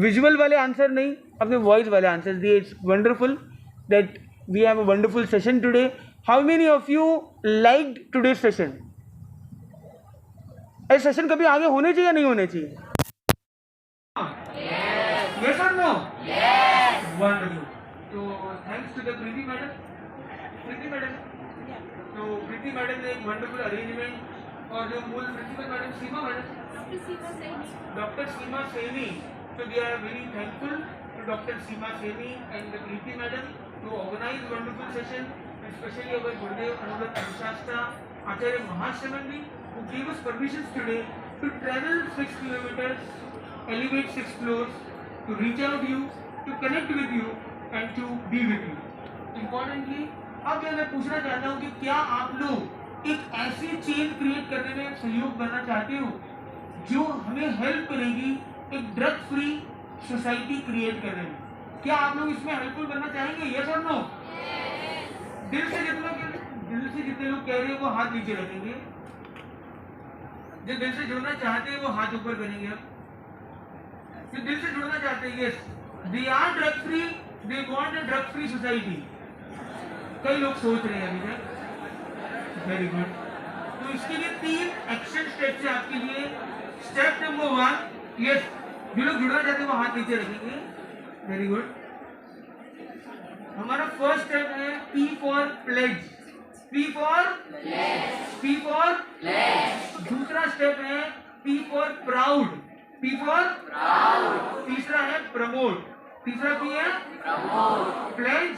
विजुअल वाले आंसर नहीं, अपने वॉइस वाले आंसर दिए। It's wonderful that we have a wonderful session today. How many of you liked today session? ऐसे सेशन कभी आगे होने चाहिए या नहीं होने चाहिए? Yes or no? Yes. Wonderful. So thanks to the Preeti madam. Preeti madam. तो प्रीति मैडम ने एक वंडरफुल अरेंजमेंट और जो मूल principal madam Seema madam, doctor Seema Saini, so we are very thankful to Dr. Seema Saini and the Preeti madam to organize wonderful session, especially our Gurudev Anurat Shastra Acharya Mahashamandi who gave us permissions today to travel 6 kilometers, elevate 6 floors, to reach out you, to connect with you and to be with you. Importantly, अब मैं पूछना चाहता हूँ कि क्या आप लोग एक ऐसी चेन क्रिएट करने में सहयोग करना चाहते हो जो हमें हेल्प करेगी एक ड्रग फ्री सोसाइटी क्रिएट करने में? क्या आप लोग इसमें हेल्पफुल करना चाहेंगे? यस और नो? दिल से जितने लोग कह रहे हैं वो हाथ नीचे रखेंगे, जो दिल से जुड़ना चाहते हैं वो हाथ ऊपर करेंगे। अब जो दिल से जुड़ना चाहते हैं, yes they are drug free, they want a drug free society. कई लोग सोच रहे हैं अभी तक। Very good. तो इसके लिए 3 एक्शन स्टेप्स है आपके लिए। स्टेप नंबर 1, यस जो लोग जुड़ना चाहते हैं वो हाथ नीचे रखेंगे। Very good. हमारा फर्स्ट स्टेप है P for pledge, P for pledge. दूसरा स्टेप है P for proud, P for proud. तीसरा है प्रमोट, तीसरा P है promote, pledge,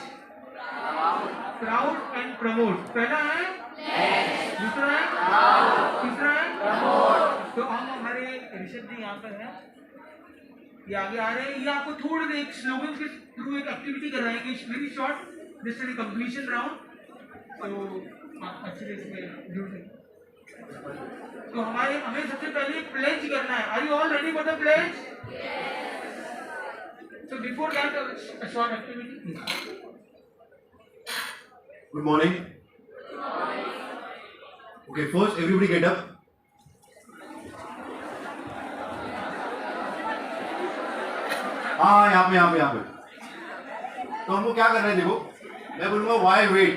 proud and promote. पहला है दूसरा है प्राउड, तीसरा है प्रमोट। तो हम हमारे ऋषभ जी यहाँ पर हैं, ये आगे आ रहे हैं। ये आपको थोड़ी देर एक स्लोगन के थ्रू एक एक्टिविटी कर रहे हैं कि very short, this is completion round. तो आप अच्छे से इसमें जुड़ सकते। तो हमें सबसे पहले प्लेज करना है। Are you all ready for the pledge? So before that a short activity. Good morning. Okay, first everybody get up. हाँ यहाँ पे तो हमको क्या करना है? देखो मैं बोलूँगा why wait,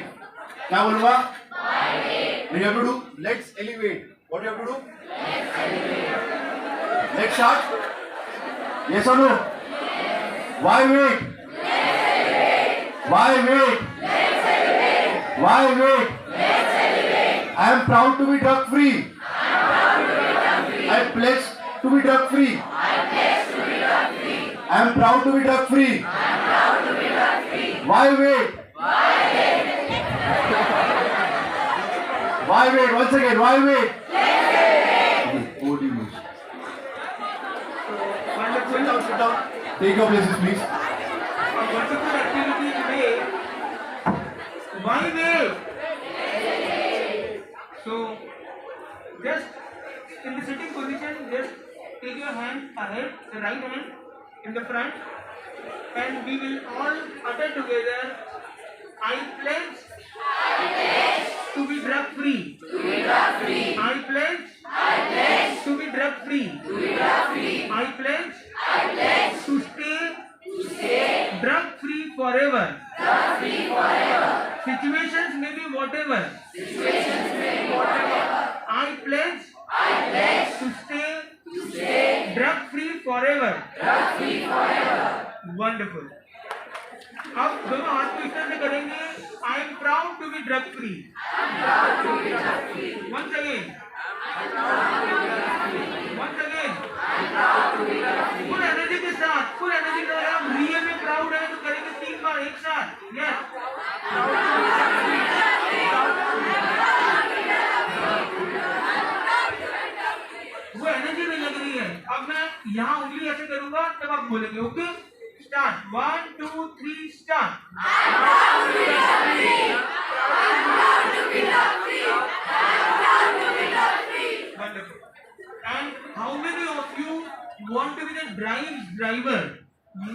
क्या बोलूँगा? Why wait. You have to do let's elevate. What you have to do? Let's elevate. Let's start. Yes or no? Yes. Why wait? Let's elevate. Why wait? Why wait? Let's elevate. I am proud to be drug free. I pledge to be drug free. I am proud to be drug free. Why wait? Why wait? Once again, why wait? Let's elevate. Over to you. Sit down. Take your places, please. Wonderful activity today. Why wait? So, just in the sitting position, just take your hand ahead, the right hand in the front, and we will all utter together, I pledge to be drug free. I pledge to be drug free. I pledge to stay drug free forever. Situations may be whatever. I pledge to stay drug free forever. Wonderful. अब दोनों हाथ को इस तरह से करेंगे. I am proud to be drug free. Once again. Once again. Full energy के साथ, full energy के साथ. हम रियल में प्राउड है तो करेंगे 3 बार एक साथ. Yes. वो एनर्जी नहीं लग रही है. अब मैं यहाँ उंगली ऐसे करूंगा तब आप बोलेंगे. Okay, start. 1 2 3 start. Wonderful. And how many of you want to be the driver?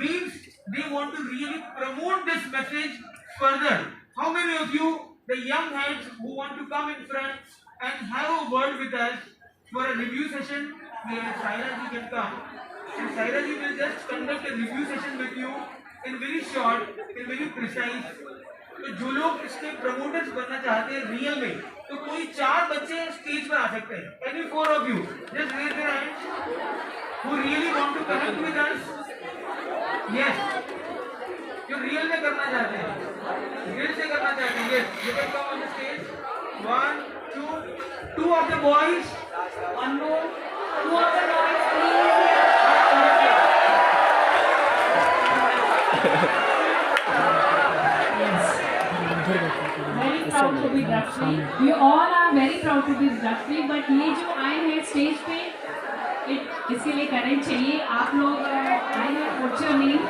Means they want to really promote this message further. How many of you, the young heads who want to come in front and have a word with us for a review session? Saira ji can come. And Saira ji will just conduct a review session with you in very short, in very precise. तो जो लोग इसके promoters बनना चाहते हैं real में, तो कोई 4 बच्चे स्टेज पर आ सकते हैं. Any 4 of you just raise your hands who really want to connect with us. Yes, जो रियल में करना चाहते हैं, दिल से करना चाहते हैं. Yes, you can come on the stage. 1 2 of the boys. One more. 2 of the boys, please. Very proud to be drug free. We all are very proud to be drug free. But ये जो आए हैं stage पे, इसके लिए करें चाहिए. आप लोग आए हैं. What's your name?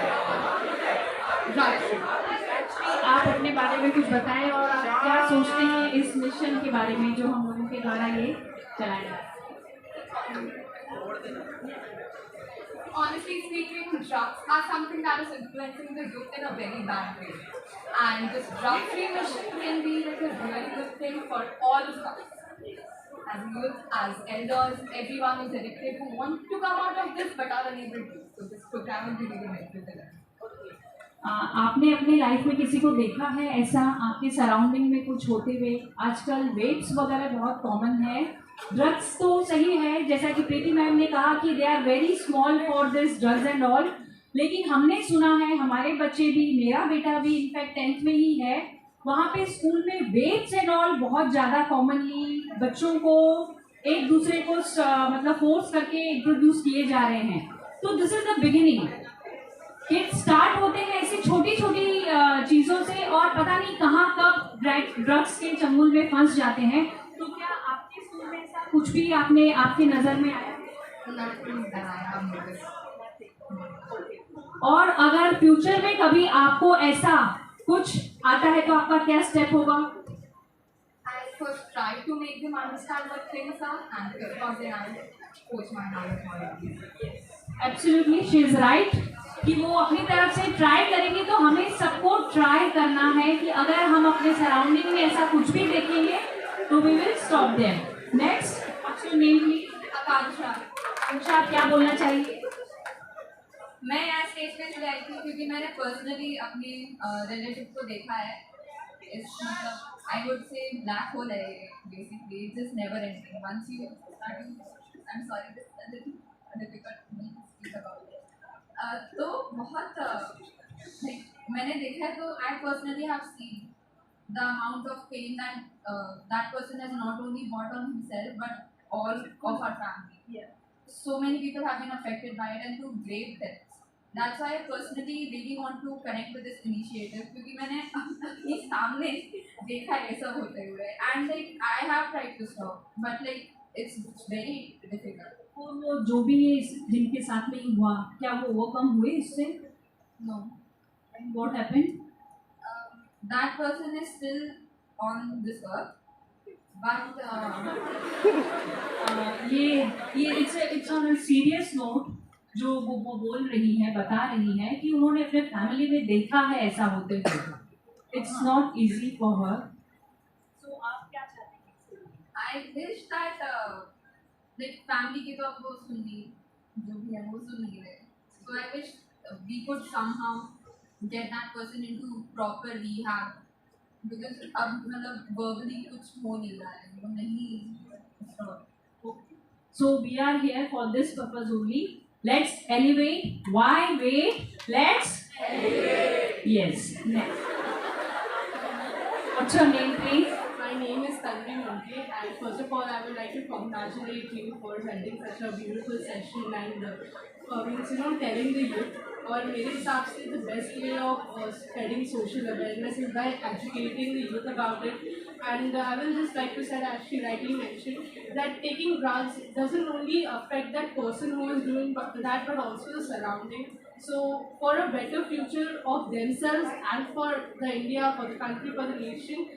आप अपने बारे में कुछ बताएं और आप क्या सोचते हैं इस मिशन के बारे में जो हम लोगों के द्वारा ये चलाया. Honestly speaking, drugs are something that is influencing the youth in a very bad way. And this drug-free mission can be like a really good thing for all of us. As youth, as elders, everyone who's addicted who want to come out of this but are unable to. So this program will be really helpful for them. आपने अपने life में किसी को देखा है ऐसा आपके surrounding में कुछ होते हुए? आजकल वेप्स वगैरह बहुत कॉमन है. ड्रग्स तो सही है, जैसा कि प्रीति मैम ने कहा कि they are very small for this drugs and all, लेकिन हमने सुना है, हमारे बच्चे भी, मेरा बेटा भी इनफैक्ट 10th में ही है, वहाँ पे स्कूल में वेप्स एंड ऑल बहुत ज़्यादा कॉमनली बच्चों को एक दूसरे को मतलब फोर्स करके इंट्रोड्यूस किए जा रहे हैं. तो this is the beginning. Kids start होते हैं ऐसी छोटी छोटी चीज़ों से और पता नहीं कहाँ कब ड्रग्स के चंगुल में फंस जाते हैं. तो क्या आपके स्कूल में ऐसा कुछ भी आपने आपकी नज़र में आया? और अगर फ्यूचर में कभी आपको ऐसा कुछ आता है तो आपका क्या स्टेप होगा? I first try to make them understand what things are, and of course then I coach my knowledge more. Absolutely, she is right. कि वो अपनी तरफ से ट्राई करेंगे. तो हमें सबको ट्राई करना है कि अगर हम अपने सराउंडिंग में ऐसा कुछ भी देखेंगे तो we will stop them. Next, what's your name please? Akanksha. Akanksha, आप क्या बोलना चाहिए? मैं यहाँ स्टेज पे चली आई थी क्योंकि मैंने पर्सनली अपने रिलेटिव को देखा है. इस मतलब I would say black hole है basically. It's just never ending. Once you start, I am sorry this difficult to speak about. तो बहुत मैंने देखा है. तो I personally have seen the amount of pain that person has not only bought on himself but all of our family. So many people have been affected by it and to grave deaths. That's why I personally really want to connect with this initiative क्योंकि मैंने अपने सामने देखा है सब होते हुए. And like I have tried to stop but like it's very difficult. और वो जो भी जिनके साथ में हुआ, क्या वो ओवरकम हुए इससे? No. And what happened? That person is still on this earth. But ये it's on a serious note. जो वो बोल रही है, बता रही है कि उन्होंने अपने फैमिली में देखा है ऐसा होते हुए. It's not easy for her. So आप क्या चाहते हैं? I wish that like family की तो अब वो सुन ली, जो भी है वो सुन ली है. So I wish we could somehow get that person into proper rehab. Because अब मतलब verbally कुछ हो नहीं रहा है, वो नहीं. So we are here for this purpose only. Let's elevate. Why wait? Let's Yes. Next. What's your name, please? My name is Tanvi Munke, and first of all, I would like to congratulate you for holding such a beautiful session and telling the youth. और मेरे हिसाब से the best way of spreading social awareness is by educating the youth about it. And I will just like to say, as she rightly mentioned, that taking drugs doesn't only affect that person who is doing that, but also the surrounding. So for a better future of themselves and for the India, for the country, for the nation,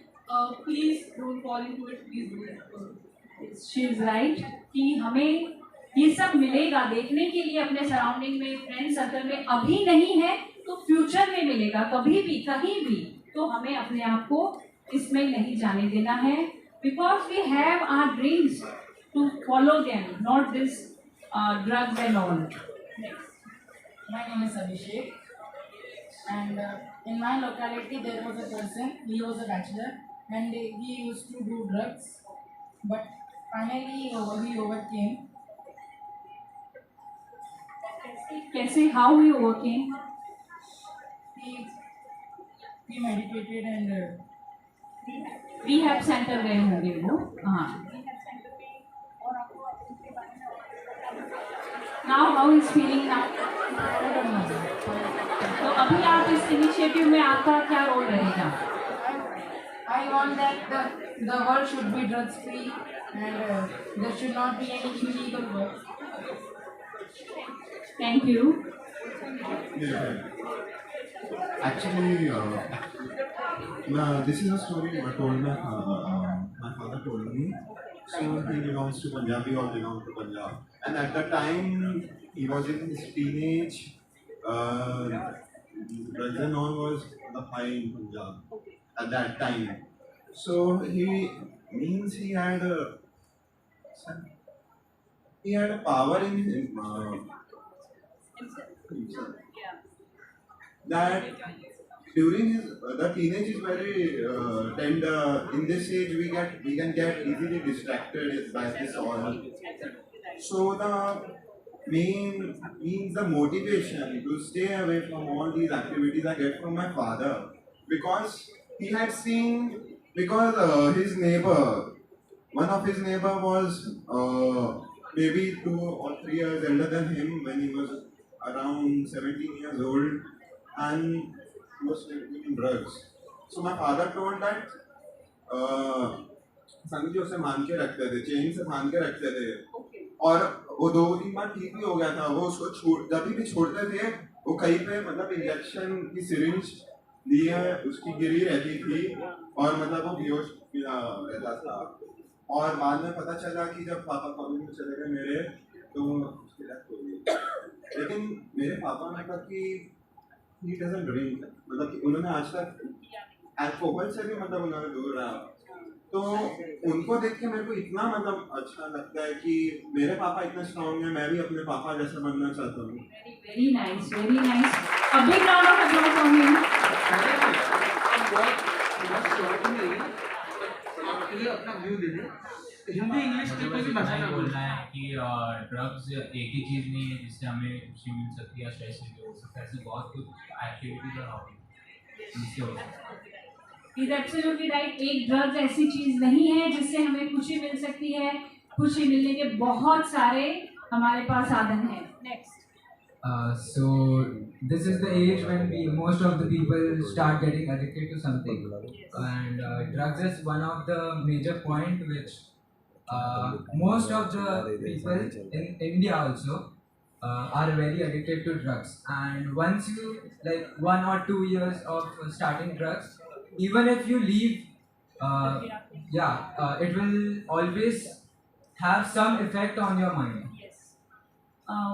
please don't fall into it. Please don't. She is right कि हमें ये सब मिलेगा देखने के लिए अपने surrounding में, फ्रेंड सर्कल में अभी नहीं है तो फ्यूचर में मिलेगा, कभी भी कहीं भी. तो हमें अपने आप को इसमें नहीं जाने देना है, because we have our dreams to follow them, not this drugs and all. My name is Abhishek, and in my locality there was a person. He was a bachelor, and he used to do drugs, but finally he overcame. कैसे? How you overcame? He meditated and rehab center गए होंगे वो. हाँ. Now how is feeling now? तो अभी आप इस initiative में आपका क्या रोल रहेगा? I want that the world should be drugs free, and there should not be any illegal work. Thank you. Actually, this is a story I told my father told me. So he belongs to Punjab, we all belong to Punjab. And at the time he was in his teenage, drugs and all was the high in Punjab at that time. So he had a power in him. That during the teenage is very tender. In this age, we can get easily distracted by this all. So the motivation to stay away from all these activities I get from my father, because he had seen, because his neighbor, one of his neighbor was maybe 2 or 3 years elder than him when he was around 17 years old, and he was taking drugs. So my father told that संगीत उसे मान के रखते थे, chain से मान के रखते थे, और वो 2-3 बार ठीक भी हो गया था. वो उसको जब भी छोड़ते थे वो कहीं पे मतलब इंजेक्शन की सिरिंज लिए उसकी गिरी रहती थी और मतलब वो बेहोश रहता था. और बाद में पता चला कि जब पापा कॉलेज में चले गए मेरे, तो उसकी डेथ हो गई. लेकिन मेरे पापा ने कहा कि he doesn't drink, मतलब कि उन्होंने आज तक अल्कोहल से भी मतलब उन्होंने दूर रहा. तो उनको देख के मेरे को इतना मतलब अच्छा लगता है कि मेरे पापा इतने स्ट्रॉन्ग हैं, मैं भी अपने पापा जैसा बनना चाहता हूँ. Very nice, very nice. A big round of applause for him. अपना व्यू दे दे. हिंदी इंग्लिश की कोई भाषा ना बोलना है कि ड्रग्स एक ही चीज़ नहीं है जिससे हमें खुशी मिल सकती है या स्ट्रेस रिलीव हो सकता है. ऐसे बहुत कुछ एक्टिविटीज और हॉबी जिससे हो सकता है. He's absolutely right. एक ड्रग्स ऐसी चीज नहीं है जिससे हमें खुशी मिल सकती है. खुशी मिलने के बहुत सारे हमारे पास साधन हैं. Next. So this is the age when most of the people start getting addicted to something, and drugs is one of the major point which most of the people in India also are very addicted to drugs. And once you like 1 or 2 years of starting drugs, even if you leave, it will always have some effect on your mind.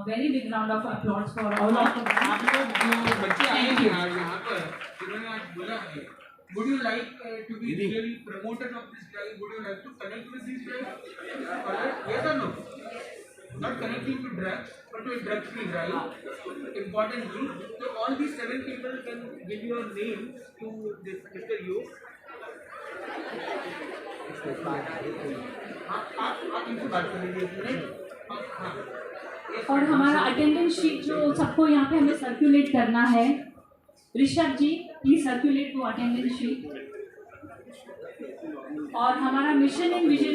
Very big round of applause for all of them. आप लोग जो बच्चे आए हैं यहाँ पर जिन्होंने आज बोला है, would you like to be really promoted of this drive? Would you like to connect with this drive? Yes or no? Not connecting to drugs, but to a drug-free drive. Importantly, so all these 7 people can give your name to this Mr. Yo. आप इनसे बात कर लीजिए. और हमारा attendance sheet जो सबको यहाँ पे हमें सर्कुलेट करना है, Rishabh ji please circulate to attendance sheet. और हमारा मिशन इन विजन